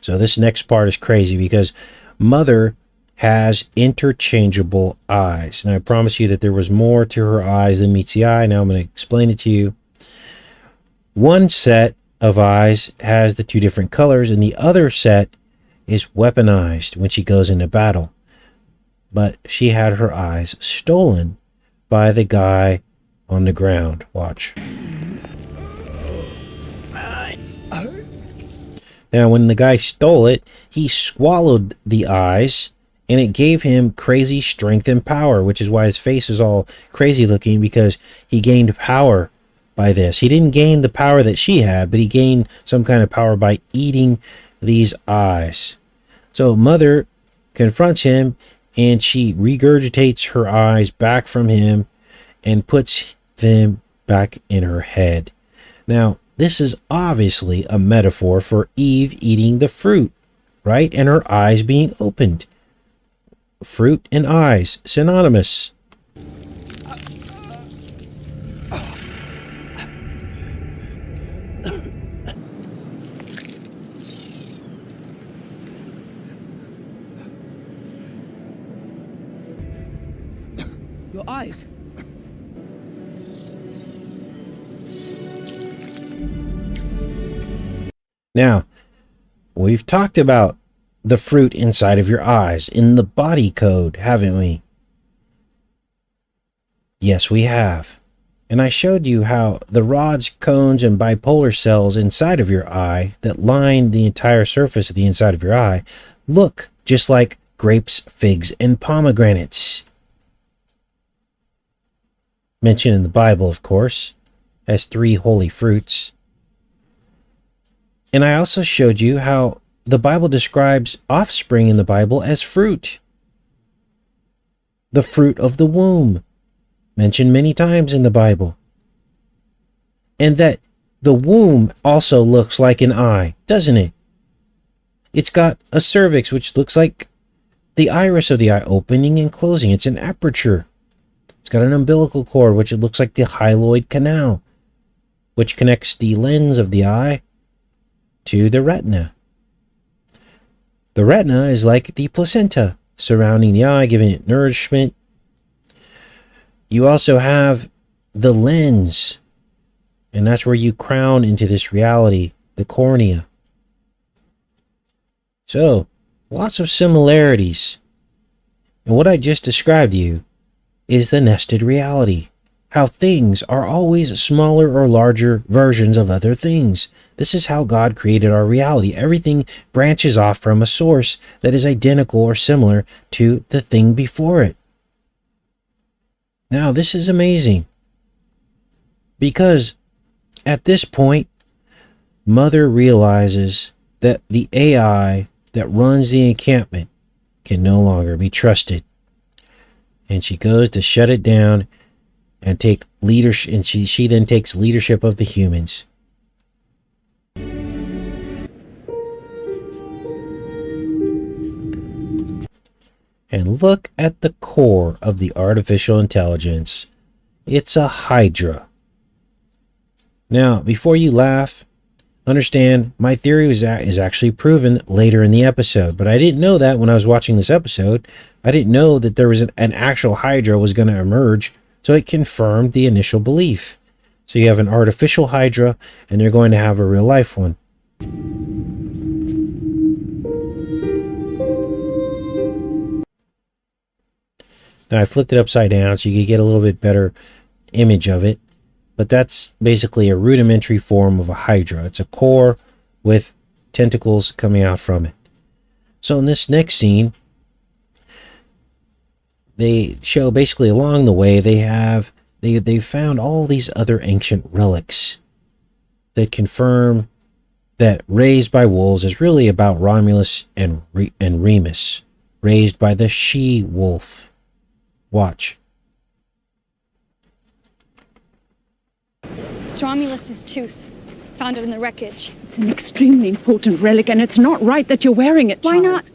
So this next part is crazy, because Mother has interchangeable eyes. And I promise you that there was more to her eyes than meets the eye. Now I'm going to explain it to you. One set of eyes has the two different colors, and the other set is weaponized when she goes into battle. But she had her eyes stolen by the guy on the ground. Watch. Now, when the guy stole it, he swallowed the eyes, and it gave him crazy strength and power, which is why his face is all crazy looking, because he gained power by this. He didn't gain the power that she had, but he gained some kind of power by eating these eyes. So Mother confronts him, and she regurgitates her eyes back from him and puts them back in her head. Now, this is obviously a metaphor for Eve eating the fruit, right? And her eyes being opened. Fruit and eyes, synonymous. Your eyes. Now, we've talked about the fruit inside of your eyes in the body code, haven't we? Yes, we have. And I showed you how the rods, cones, and bipolar cells inside of your eye that line the entire surface of the inside of your eye look just like grapes, figs, and pomegranates. Mentioned in the Bible, of course, as 3 holy fruits. And I also showed you how the Bible describes offspring in the Bible as fruit. The fruit of the womb, mentioned many times in the Bible. And that the womb also looks like an eye, doesn't it? It's got a cervix, which looks like the iris of the eye, opening and closing. It's an aperture. It's got an umbilical cord, which it looks like the hyaloid canal, which connects the lens of the eye to the retina. The retina is like the placenta surrounding the eye, giving it nourishment. You also have the lens, and that's where you crown into this reality, the cornea. So, lots of similarities. And what I just described to you is the nested reality. How things are always smaller or larger versions of other things. This is how God created our reality. Everything branches off from a source that is identical or similar to the thing before it. Now, this is amazing, because at this point, Mother realizes that the AI that runs the encampment can no longer be trusted. And she goes to shut it down and take leadership, and she then takes leadership of the humans. And look at the core of the artificial intelligence. It's a Hydra. Now, before you laugh, understand my theory is actually proven later in the episode, but I didn't know that when I was watching this episode. I didn't know that there was an actual Hydra was going to emerge, so it confirmed the initial belief. So you have an artificial Hydra, and they're going to have a real life one. Now I flipped it upside down so you could get a little bit better image of it. But that's basically a rudimentary form of a Hydra. It's a core with tentacles coming out from it. So in this next scene, they show basically along the way they found all these other ancient relics that confirm that Raised by Wolves is really about Romulus and Remus, raised by the she-wolf. Watch. It's Romulus's tooth, found it in the wreckage. It's an extremely important relic, and it's not right that you're wearing it, Why child. not?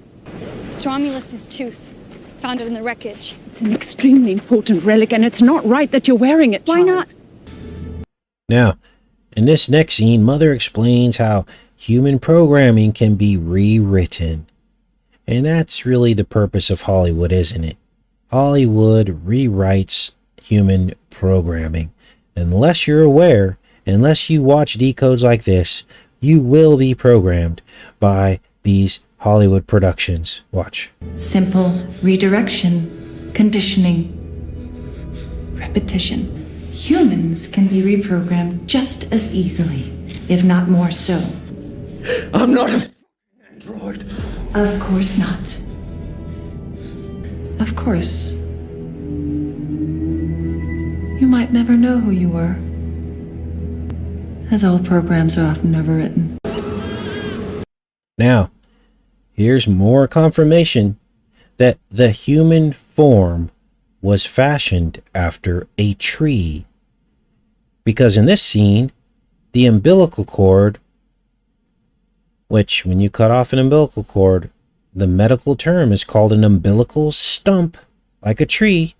It's Romulus's tooth, found it in the wreckage. It's an extremely important relic, and it's not right that you're wearing it, child. Why not? Now, in this next scene, Mother explains how human programming can be rewritten. And that's really the purpose of Hollywood, isn't it? Hollywood rewrites human programming. Unless you're aware, unless you watch decodes like this, you will be programmed by these Hollywood productions. Watch. Simple redirection, conditioning, repetition. Humans can be reprogrammed just as easily, if not more so. I'm not a android. Of course not. Of course. You might never know who you were, as all programs are often overwritten. Now, here's more confirmation that the human form was fashioned after a tree. Because in this scene, the umbilical cord, which when you cut off an umbilical cord, the medical term is called an umbilical stump, like a tree.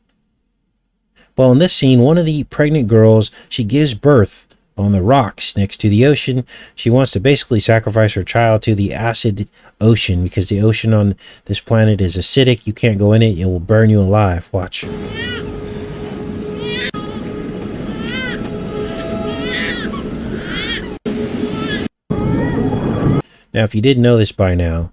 Well, in this scene, one of the pregnant girls, she gives birth on the rocks next to the ocean. She wants to basically sacrifice her child to the acid ocean because the ocean on this planet is acidic. You can't go in it. It will burn you alive. Watch. Now, if you didn't know this by now,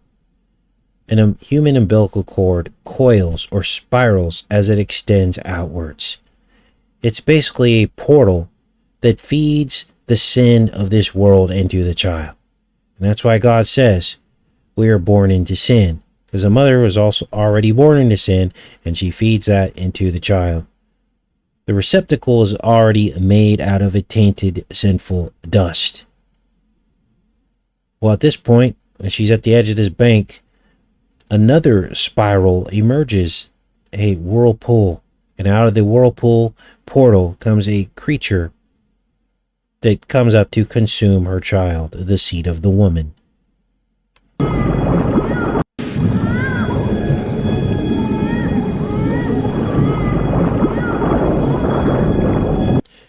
a human umbilical cord coils or spirals as it extends outwards. It's basically a portal that feeds the sin of this world into the child. And that's why God says we are born into sin, because the mother was also already born into sin, and she feeds that into the child. The receptacle is already made out of a tainted, sinful dust. Well, at this point, when she's at the edge of this bank, another spiral emerges, a whirlpool. And out of the whirlpool portal comes a creature that comes up to consume her child, the seed of the woman.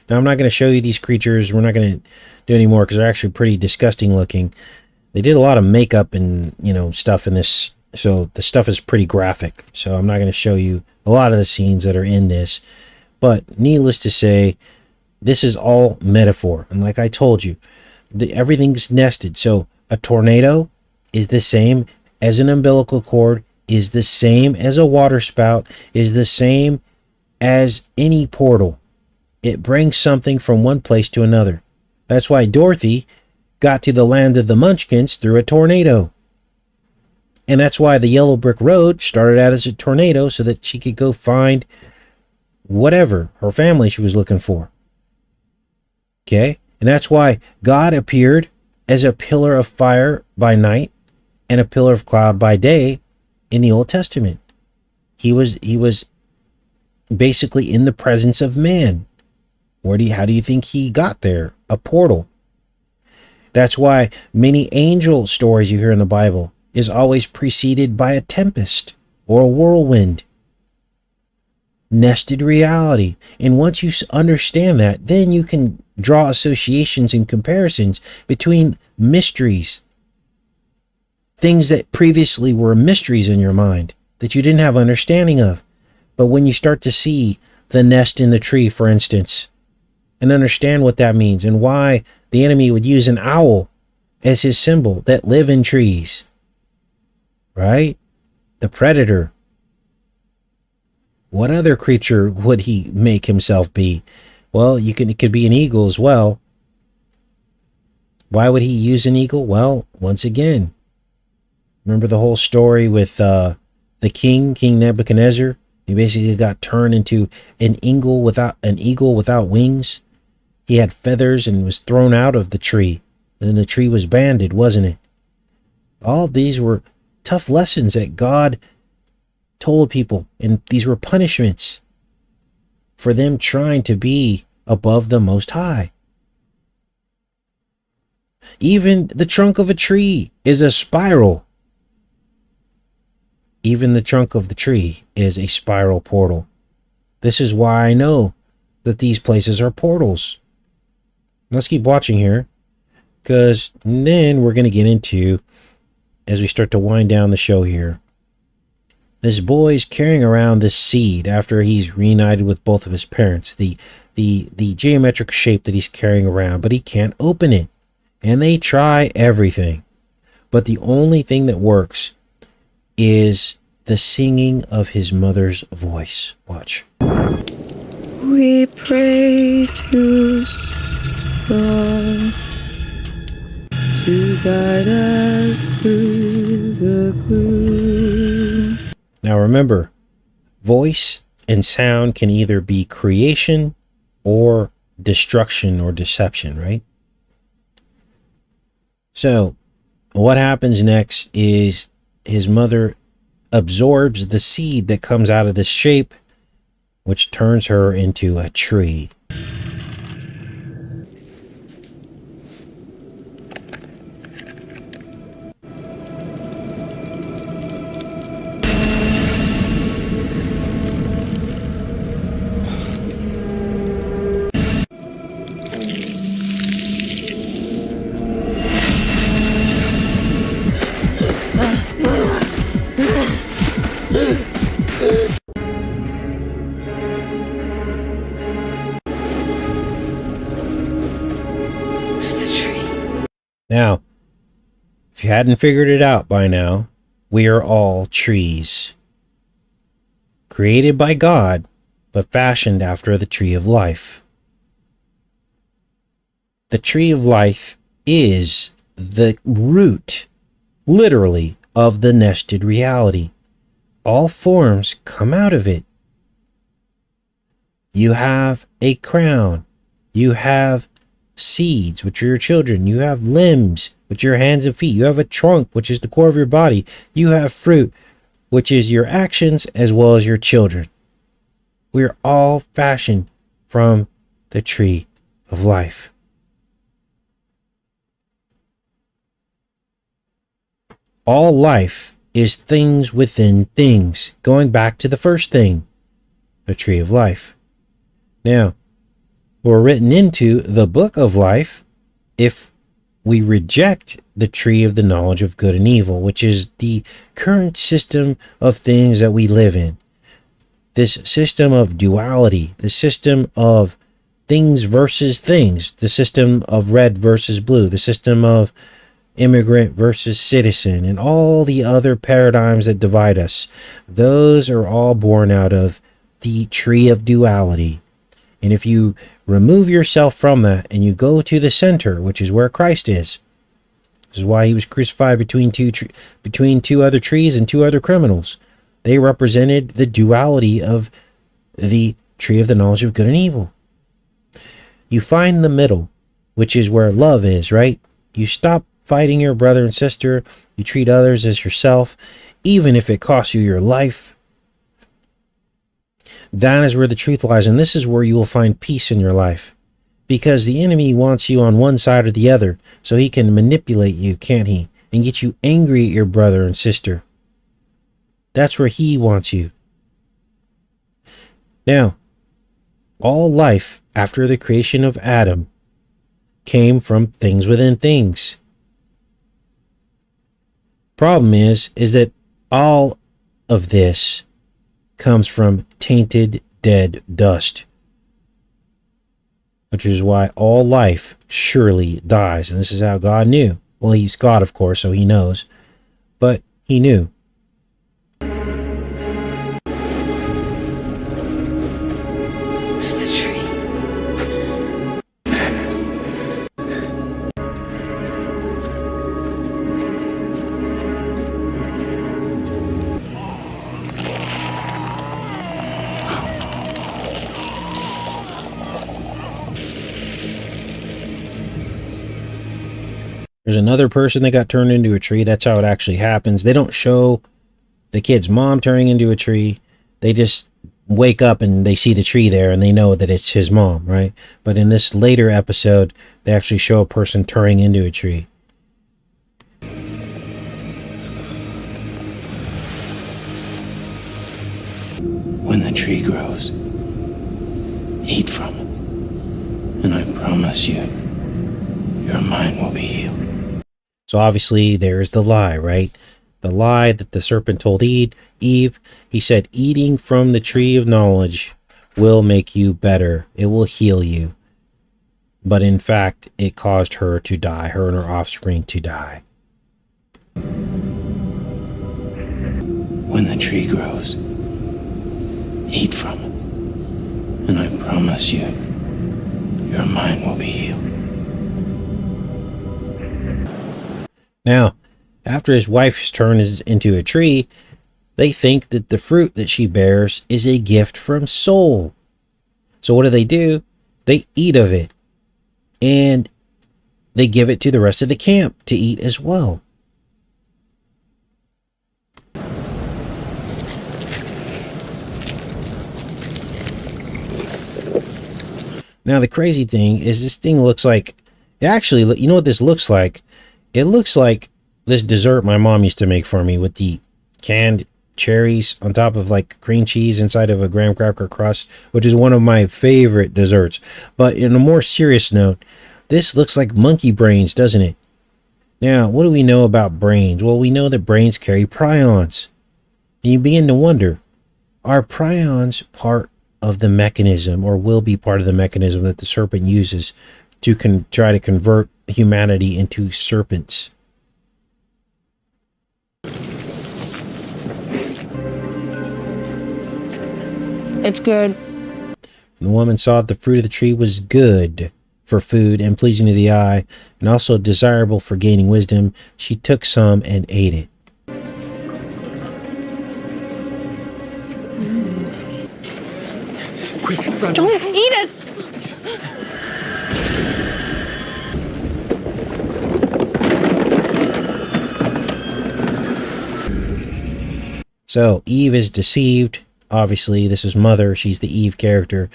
Now, I'm not going to show you these creatures. We're not going to do any more because they're actually pretty disgusting looking. They did a lot of makeup and, stuff in this. So the stuff is pretty graphic. So I'm not going to show you a lot of the scenes that are in this. But needless to say, this is all metaphor. And like I told you, everything's nested. So a tornado is the same as an umbilical cord, is the same as a water spout, is the same as any portal. It brings something from one place to another. That's why Dorothy got to the land of the Munchkins through a tornado. And that's why the Yellow Brick Road started out as a tornado, so that she could go find whatever, her family she was looking for. Okay? And that's why God appeared as a pillar of fire by night and a pillar of cloud by day in the Old Testament. He was basically in the presence of man. How do you think he got there? A portal. That's why many angel stories you hear in the Bible is always preceded by a tempest or a whirlwind. Nested reality. And once you understand that, then you can draw associations and comparisons between mysteries. Things that previously were mysteries in your mind that you didn't have understanding of. But when you start to see the nest in the tree, for instance, and understand what that means and why the enemy would use an owl as his symbol that live in trees, right? The predator. What other creature would he make himself be? Well, it could be an eagle as well. Why would he use an eagle? Well, once again, remember the whole story with the King Nebuchadnezzar? He basically got turned into an eagle without wings. He had feathers and was thrown out of the tree. And then the tree was banded, wasn't it? All of these were tough lessons that God told people, and these were punishments for them trying to be above the Most High. Even the trunk of a tree is a spiral. Even the trunk of the tree is a spiral portal. This is why I know that these places are portals. Let's keep watching here, because then we're going to get into, as we start to wind down the show here, this boy's carrying around this seed after he's reunited with both of his parents, the geometric shape that he's carrying around, but he can't open it. And they try everything. But the only thing that works is the singing of his mother's voice. Watch. We pray to Son to guide us through the gloom. Now remember, voice and sound can either be creation or destruction or deception, right? So what happens next is his mother absorbs the seed that comes out of this shape, which turns her into a tree. Now, if you hadn't figured it out by now, we are all trees. Created by God, but fashioned after the tree of life. The tree of life is the root, literally, of the nested reality. All forms come out of it. You have a crown. You have seeds, which are your children. You have limbs, which are your hands and feet. You have a trunk, which is the core of your body. You have fruit, which is your actions as well as your children. We are all fashioned from the tree of life. All life is things within things, going back to the first thing, the tree of life. Now, we're written into the book of life if we reject the tree of the knowledge of good and evil, which is the current system of things that we live in. This system of duality, the system of things versus things, the system of red versus blue, the system of immigrant versus citizen, and all the other paradigms that divide us. Those are all born out of the tree of duality. And if you remove yourself from that and you go to the center, which is where Christ is, this is why he was crucified between two other trees and two other criminals. They represented the duality of the tree of the knowledge of good and evil. You find the middle, which is where love is, right? You stop fighting your brother and sister. You treat others as yourself, even if it costs you your life. That is where the truth lies, and this is where you will find peace in your life. Because the enemy wants you on one side or the other, so he can manipulate you, can't he? And get you angry at your brother and sister. That's where he wants you. Now, all life after the creation of Adam came from things within things. Problem is that all of this comes from tainted, dead dust. Which is why all life surely dies. And this is how God knew. Well, he's God, of course, so he knows. But he knew. Where's the tree? There's another person that got turned into a tree. That's how it actually happens. They don't show the kid's mom turning into a tree. They just wake up and they see the tree there and they know that it's his mom, right? But in this later episode, they actually show a person turning into a tree. When the tree grows, eat from it, and I promise you, your mind will be healed. So obviously there's the lie, right? The lie that the serpent told Eve. He said, eating from the tree of knowledge will make you better. It will heal you. But in fact, it caused her to die, her and her offspring to die. When the tree grows, eat from it, and I promise you, your mind will be healed. Now, after his wife turns into a tree, they think that the fruit that she bears is a gift from Soul. So what do? They eat of it. And they give it to the rest of the camp to eat as well. Now, the crazy thing is this thing looks like... Actually, you know what this looks like? It looks like this dessert my mom used to make for me with the canned cherries on top of like cream cheese inside of a graham cracker crust, which is one of my favorite desserts. But in a more serious note, this looks like monkey brains, doesn't it? Now, what do we know about brains? Well, we know that brains carry prions. And you begin to wonder, are prions part of the mechanism, or will be part of the mechanism that the serpent uses to try to convert humanity into serpents? It's good. The woman saw that the fruit of the tree was good for food and pleasing to the eye, and also desirable for gaining wisdom. She took some and ate it. Quick, run. Don't eat it! So Eve is deceived. Obviously, this is Mother. She's the Eve character.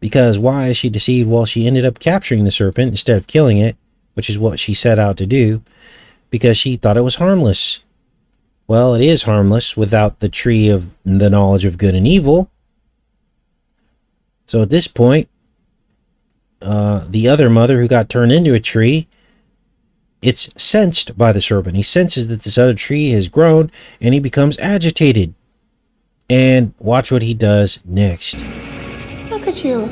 Because why is she deceived? Well, she ended up capturing the serpent instead of killing it, which is what she set out to do, because she thought it was harmless. Well, it is harmless without the tree of the knowledge of good and evil. So at this point, the other mother who got turned into a tree, it's sensed by the serpent. He senses that this other tree has grown, and he becomes agitated. And watch what he does next. Look at you.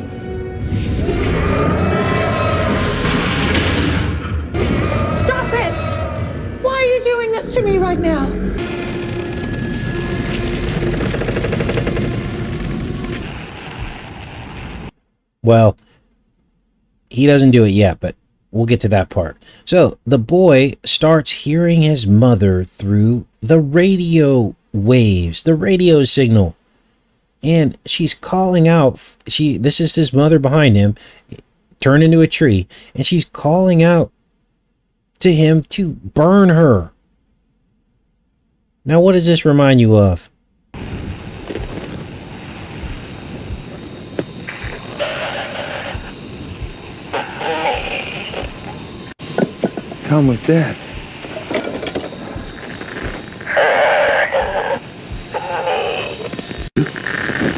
Stop it! Why are you doing this to me right now? Well, he doesn't do it yet, but we'll get to that part. So the boy starts hearing his mother through the radio waves, the radio signal, and she's calling out. This is his mother behind him, turned into a tree, and she's calling out to him to burn her. Now, what does this remind you of? Tom was dead.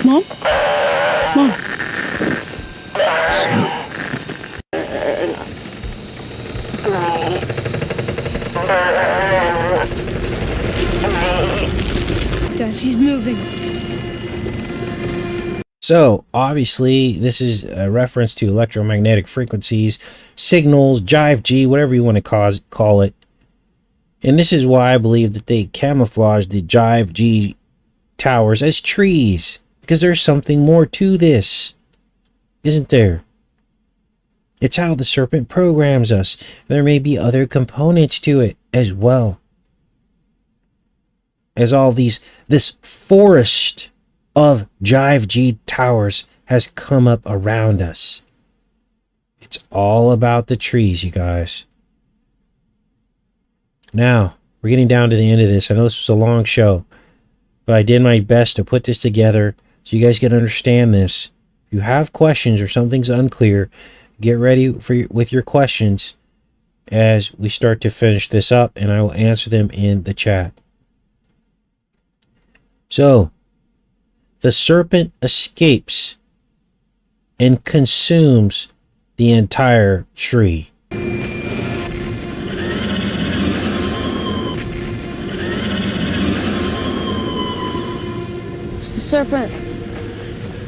Mom? Mom? Dad, she's moving. So, obviously, this is a reference to electromagnetic frequencies, signals, jive G, whatever you want to call it. And this is why I believe that they camouflage the jive G towers as trees, because there's something more to this, isn't there? It's how the Serpent programs us. There may be other components to it as well. As all this forest of jive G towers has come up around us. It's all about the trees, you guys. Now, we're getting down to the end of this. I know this was a long show, but I did my best to put this together so you guys can understand this. If you have questions or something's unclear, get ready with your questions as we start to finish this up, and I will answer them in the chat. So, the serpent escapes and consumes the entire tree. It's the serpent.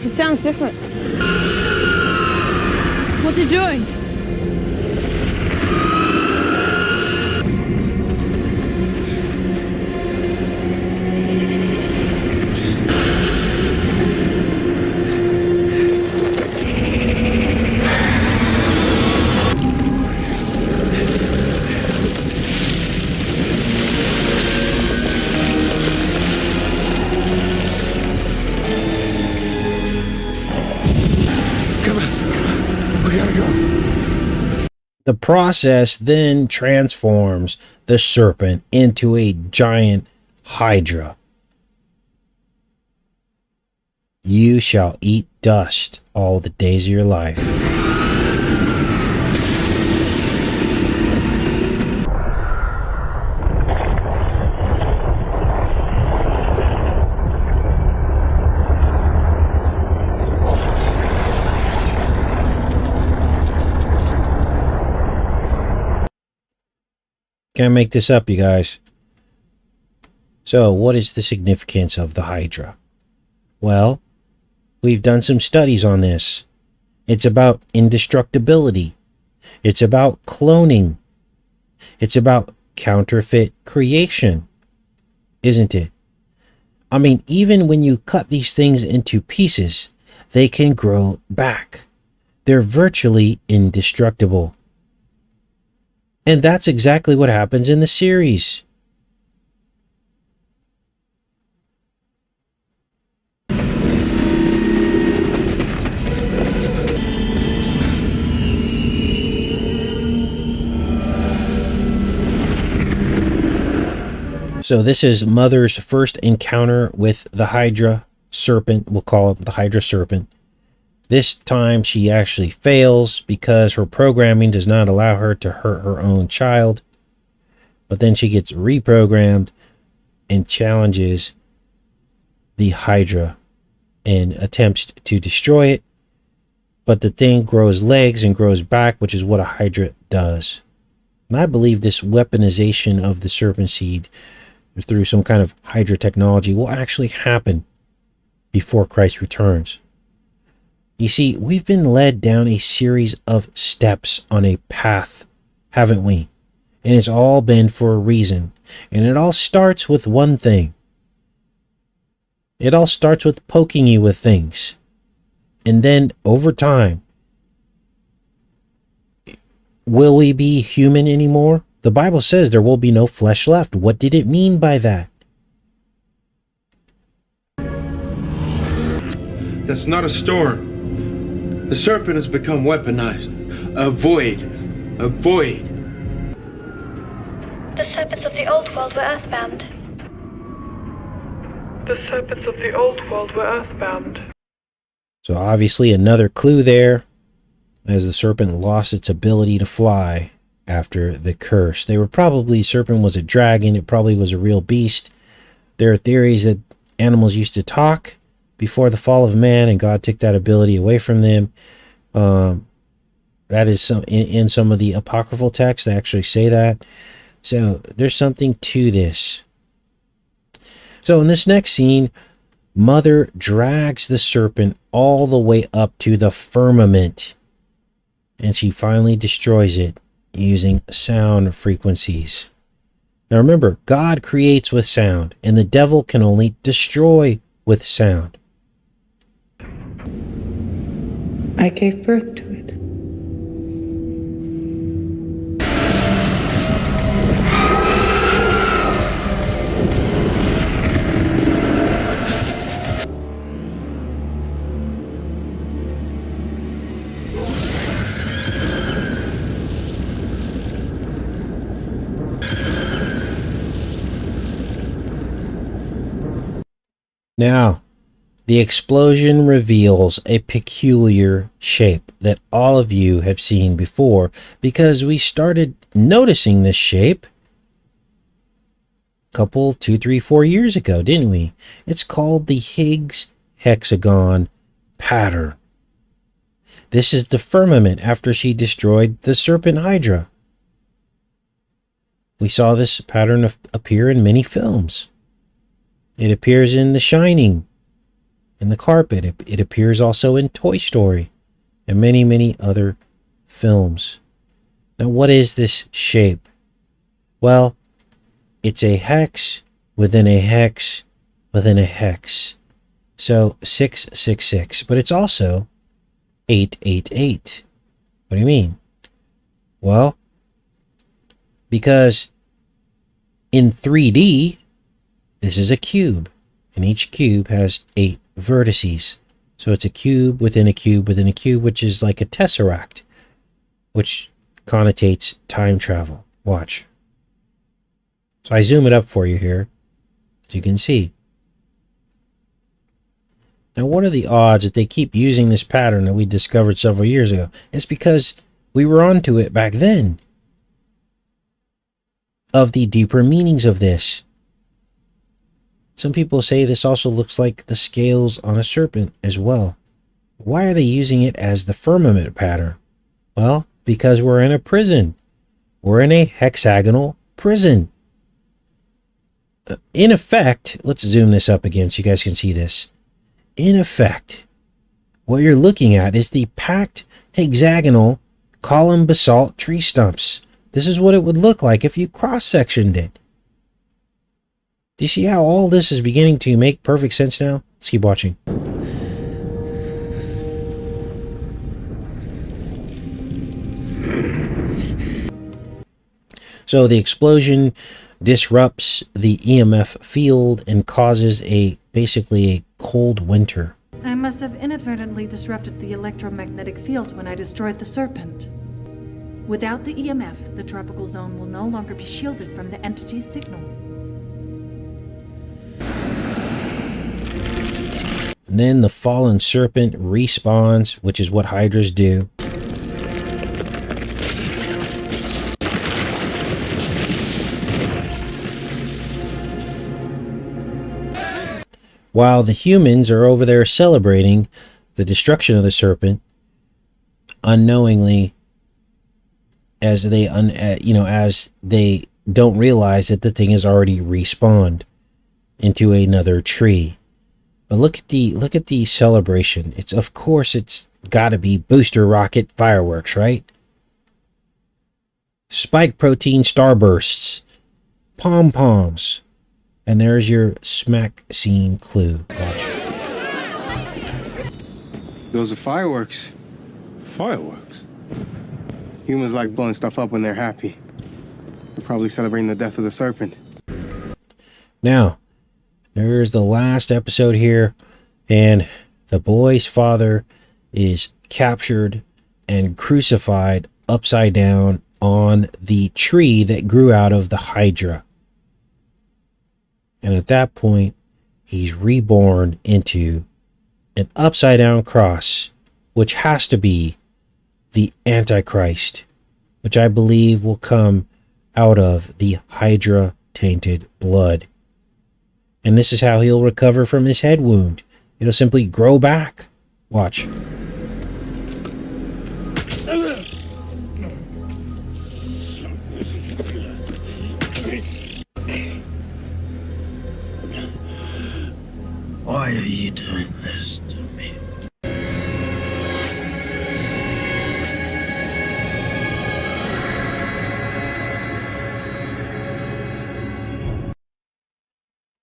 It sounds different. What's it doing? The process then transforms the serpent into a giant Hydra. You shall eat dust all the days of your life. Can't make this up, you guys. So, what is the significance of the Hydra? Well, we've done some studies on this. It's about indestructibility. It's about cloning. It's about counterfeit creation, isn't it? I mean, even when you cut these things into pieces, they can grow back. They're virtually indestructible. And that's exactly what happens in the series. So this is Mother's first encounter with the Hydra Serpent. We'll call it the Hydra Serpent. This time she actually fails because her programming does not allow her to hurt her own child. But then she gets reprogrammed and challenges the Hydra and attempts to destroy it. But the thing grows legs and grows back, which is what a Hydra does. And I believe this weaponization of the serpent seed through some kind of Hydra technology will actually happen before Christ returns. You see, we've been led down a series of steps on a path, haven't we? And it's all been for a reason. And it all starts with one thing. It all starts with poking you with things. And then over time, will we be human anymore? The Bible says there will be no flesh left. What did it mean by that? That's not a storm. The serpent has become weaponized. A void. A void. The serpents of the old world were earthbound. The serpents of the old world were earthbound. So obviously another clue there, as the serpent lost its ability to fly after the curse. They were probably, Serpent was a dragon. It probably was a real beast. There are theories that animals used to talk before the fall of man, and God took that ability away from them. That is in some of the apocryphal texts, they actually say that. So there's something to this. So in this next scene, Mother drags the serpent all the way up to the firmament, and she finally destroys it using sound frequencies. Now remember, God creates with sound, and the devil can only destroy with sound. I gave birth to it. Now, the explosion reveals a peculiar shape that all of you have seen before, because we started noticing this shape a couple, 2, 3, 4 years ago, didn't we? It's called the Higgs hexagon pattern. This is the firmament after she destroyed the Serpent Hydra. We saw this pattern appear in many films. It appears in The Shining, in The Carpet. It appears also in Toy Story and many, many other films. Now, what is this shape? Well, it's a hex within a hex within a hex. So 666, but it's also 888. What do you mean? Well, because in 3D, this is a cube, and each cube has 8 vertices. So it's a cube within a cube within a cube, which is like a tesseract, which connotates time travel. Watch. So I zoom it up for you here, so you can see. Now, what are the odds that they keep using this pattern that we discovered several years ago? It's because we were onto it back then, of the deeper meanings of this. Some people say this also looks like the scales on a serpent as well. Why are they using it as the firmament pattern? Well, because we're in a prison. We're in a hexagonal prison. In effect, let's zoom this up again so you guys can see this. In effect, what you're looking at is the packed hexagonal column basalt tree stumps. This is what it would look like if you cross-sectioned it. Do you see how all this is beginning to make perfect sense now? Let's keep watching. So the explosion disrupts the EMF field and causes basically a cold winter. I must have inadvertently disrupted the electromagnetic field when I destroyed the Serpent. Without the EMF, the tropical zone will no longer be shielded from the entity's signal. And then the fallen serpent respawns, which is what Hydras do. While the humans are over there celebrating the destruction of the serpent, unknowingly, as they don't realize that the thing is already respawned into another tree. But look at the celebration. It's got to be booster rocket fireworks, right? Spike protein starbursts, pom-poms, and there's your smack scene clue. Watch. Those are fireworks. Fireworks? Humans like blowing stuff up when they're happy. They're probably celebrating the death of the serpent. Now, there's the last episode here, and the boy's father is captured and crucified upside down on the tree that grew out of the Hydra. And at that point, he's reborn into an upside down cross, which has to be the Antichrist, which I believe will come out of the Hydra tainted blood. And this is how he'll recover from his head wound. It'll simply grow back. Watch. Why are you doing this to me?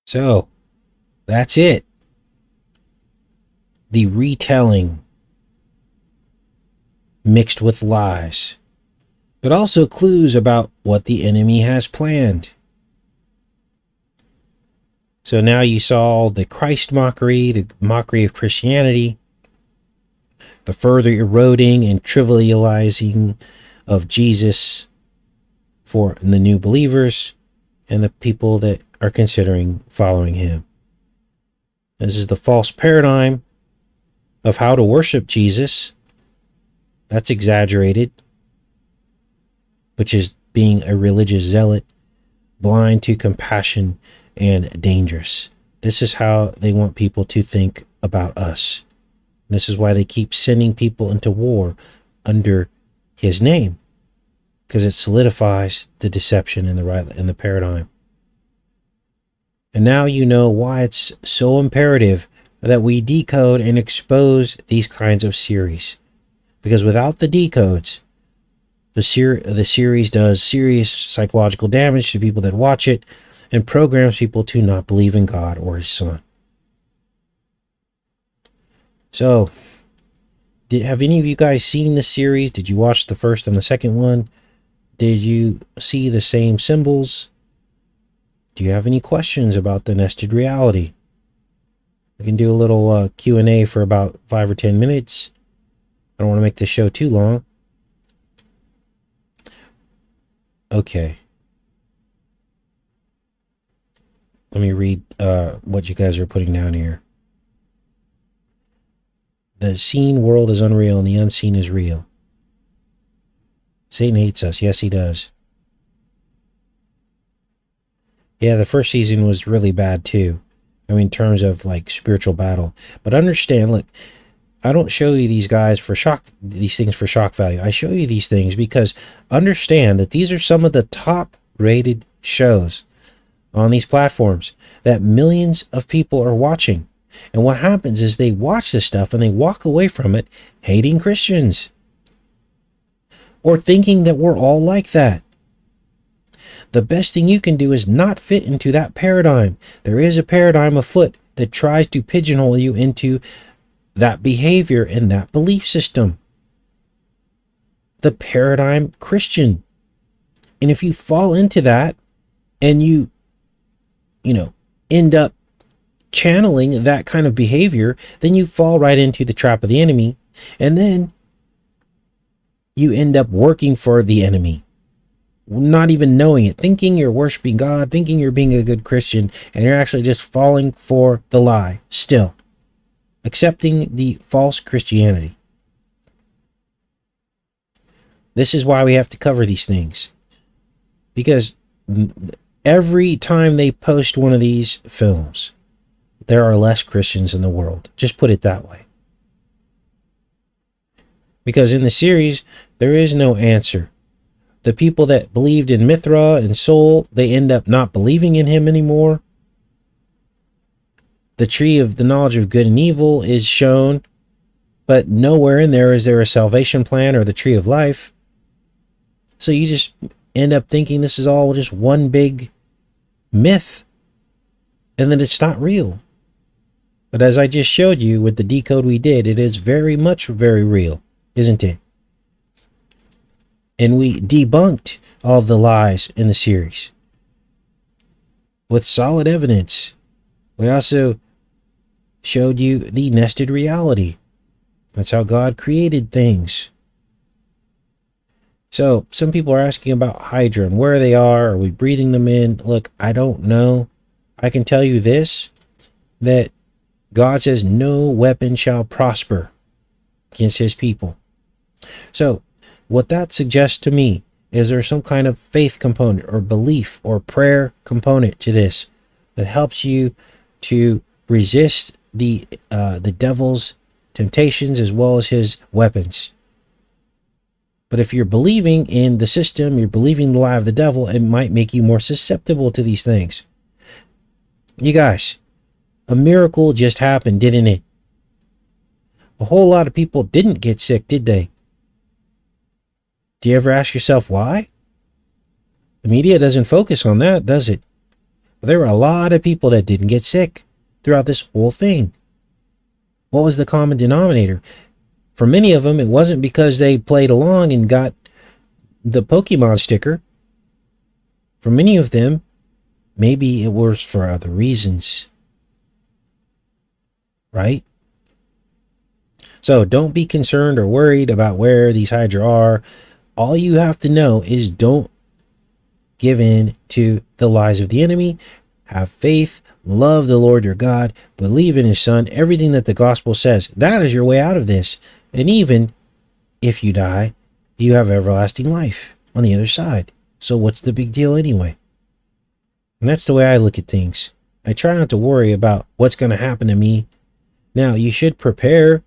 So, that's it. The retelling mixed with lies, but also clues about what the enemy has planned. So now you saw the Christ mockery, the mockery of Christianity, the further eroding and trivializing of Jesus for the new believers and the people that are considering following him. This is the false paradigm of how to worship Jesus. That's exaggerated, which is being a religious zealot, blind to compassion and dangerous. This is how they want people to think about us. This is why they keep sending people into war under his name, because it solidifies the deception in the paradigm. And now you know why it's so imperative that we decode and expose these kinds of series. Because without the decodes, the series does serious psychological damage to people that watch it and programs people to not believe in God or his son. So, have any of you guys seen this series? Did you watch the first and the second one? Did you see the same symbols? Do you have any questions about the nested reality? We can do a little Q&A for about 5 or 10 minutes. I don't want to make the show too long. Okay. Let me read what you guys are putting down here. The seen world is unreal and the unseen is real. Satan hates us. Yes, he does. Yeah, the first season was really bad too. I mean, in terms of like spiritual battle. But understand, look, I don't show you these things for shock value. I show you these things because understand that these are some of the top rated shows on these platforms that millions of people are watching. And what happens is they watch this stuff and they walk away from it hating Christians or thinking that we're all like that. The best thing you can do is not fit into that paradigm. There is a paradigm afoot that tries to pigeonhole you into that behavior and that belief system. The paradigm Christian. And if you fall into that and you end up channeling that kind of behavior, then you fall right into the trap of the enemy. And then you end up working for the enemy, not even knowing it, thinking you're worshiping God, thinking you're being a good Christian, and you're actually just falling for the lie still, accepting the false Christianity. This is why we have to cover these things, because every time they post one of these films, there are less Christians in the world. Just put it that way. Because in the series, there is no answer. The people that believed in Mithra and Sol, they end up not believing in him anymore. The tree of the knowledge of good and evil is shown, but nowhere in there is there a salvation plan or the tree of life. So you just end up thinking this is all just one big myth, and that it's not real. But as I just showed you with the decode we did, it is very much very real, isn't it? And we debunked all of the lies in the series with solid evidence. We also showed you the nested reality. That's how God created things. So some people are asking about Hydra and where they are we breathing them in? Look, I don't know. I can tell you this, that God says no weapon shall prosper against his people. So what that suggests to me Is there some kind of faith component or belief or prayer component to this that helps you to resist the devil's temptations as well as his weapons? But if you're believing in the system, you're believing the lie of the devil, it might make you more susceptible to these things. You guys, a miracle just happened, didn't it? A whole lot of people didn't get sick, did they? Do you ever ask yourself why? The media doesn't focus on that, does it? But there were a lot of people that didn't get sick throughout this whole thing. What was the common denominator? For many of them, it wasn't because they played along and got the Pokemon sticker. For many of them, maybe it was for other reasons. Right? So don't be concerned or worried about where these Hydra are. All you have to know is don't give in to the lies of the enemy. Have faith. Love the Lord your God. Believe in his Son. Everything that the gospel says. That is your way out of this. And even if you die, you have everlasting life on the other side. So what's the big deal anyway? And that's the way I look at things. I try not to worry about what's going to happen to me. Now, you should prepare,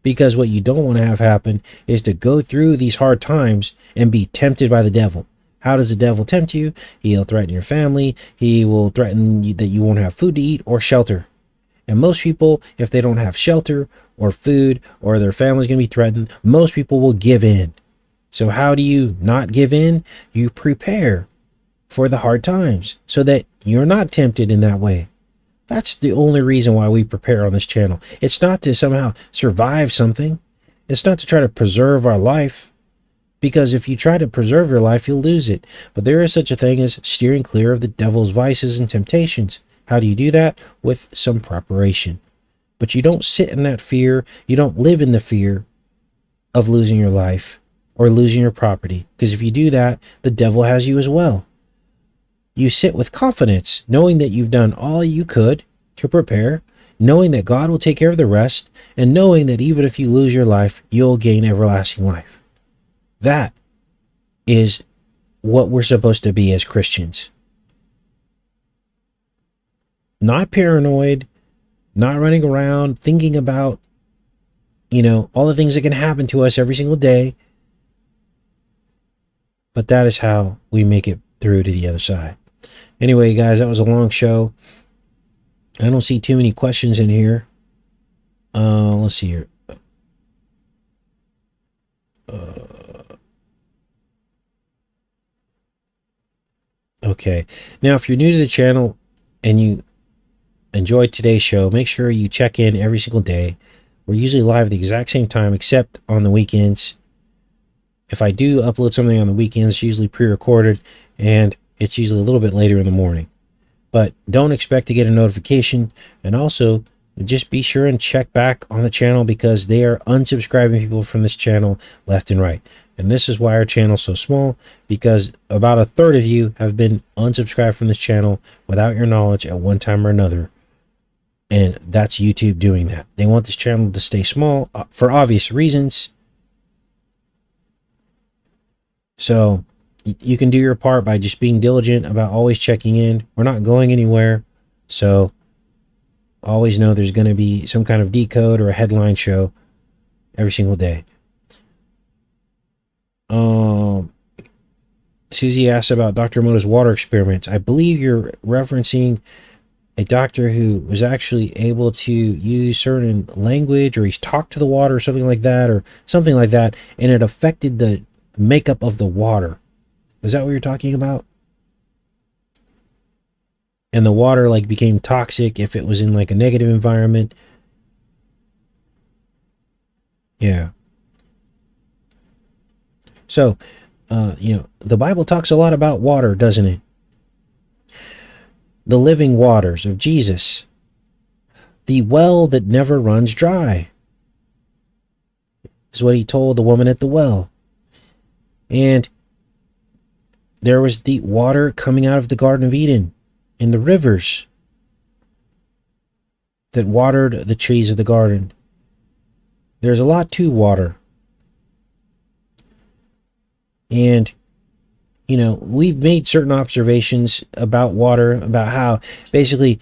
because what you don't want to have happen is to go through these hard times and be tempted by the devil. How does the devil tempt you? He'll threaten your family. He will threaten you that you won't have food to eat or shelter. And most people, if they don't have shelter or food or their family's going to be threatened, most people will give in. So how do you not give in? You prepare for the hard times so that you're not tempted in that way. That's the only reason why we prepare on this channel. It's not to somehow survive something. It's not to try to preserve our life. Because if you try to preserve your life, you'll lose it. But there is such a thing as steering clear of the devil's vices and temptations. How do you do that? With some preparation. But you don't sit in that fear. You don't live in the fear of losing your life or losing your property. Because if you do that, the devil has you as well. You sit with confidence, knowing that you've done all you could to prepare, knowing that God will take care of the rest, and knowing that even if you lose your life, you'll gain everlasting life. That is what we're supposed to be as Christians. Not paranoid, not running around thinking about, all the things that can happen to us every single day. But that is how we make it through to the other side. Anyway, guys, that was a long show. I don't see too many questions in here. Let's see here. Okay. Now, if you're new to the channel and you enjoyed today's show, make sure you check in every single day. We're usually live at the exact same time, except on the weekends. If I do upload something on the weekends, it's usually pre-recorded, and it's usually a little bit later in the morning. But don't expect to get a notification. And also, just be sure and check back on the channel, because they are unsubscribing people from this channel left and right. And this is why our channel is so small, because about a third of you have been unsubscribed from this channel without your knowledge at one time or another. And that's YouTube doing that. They want this channel to stay small for obvious reasons. So you can do your part by just being diligent about always checking in. We're not going anywhere. So always know there's going to be some kind of decode or a headline show every single day. Susie asked about Dr. Mota's water experiments. I believe you're referencing a doctor who was actually able to use certain language, or he's talked to the water or something like that, and it affected the makeup of the water. Is that what you're talking about? And the water became toxic if it was in a negative environment. Yeah. So, the Bible talks a lot about water, doesn't it? The living waters of Jesus. The well that never runs dry. Is what he told the woman at the well. And there was the water coming out of the Garden of Eden in the rivers that watered the trees of the garden. There's a lot to water. And you know, we've made certain observations about water, about how basically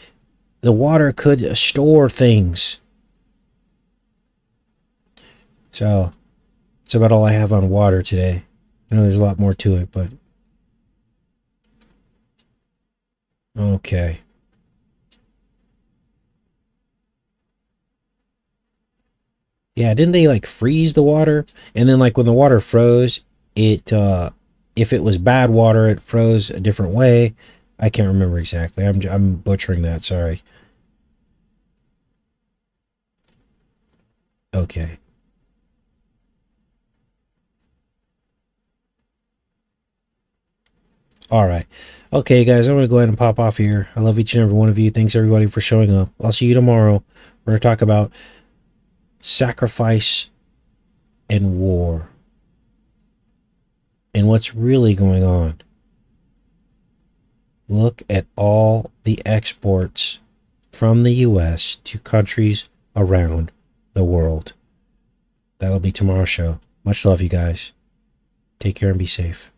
the water could store things. So that's about all I have on water today. I know there's a lot more to it, but okay. Yeah, didn't they like freeze the water? And then like when the water froze, it if it was bad water, it froze a different way. I can't remember exactly. I'm butchering that, sorry. Okay. All right. Okay, guys, I'm going to go ahead and pop off here. I love each and every one of you. Thanks, everybody, for showing up. I'll see you tomorrow. We're going to talk about sacrifice and war and what's really going on. Look at all the exports from the U.S. to countries around the world. That'll be tomorrow's show. Much love, you guys. Take care and be safe.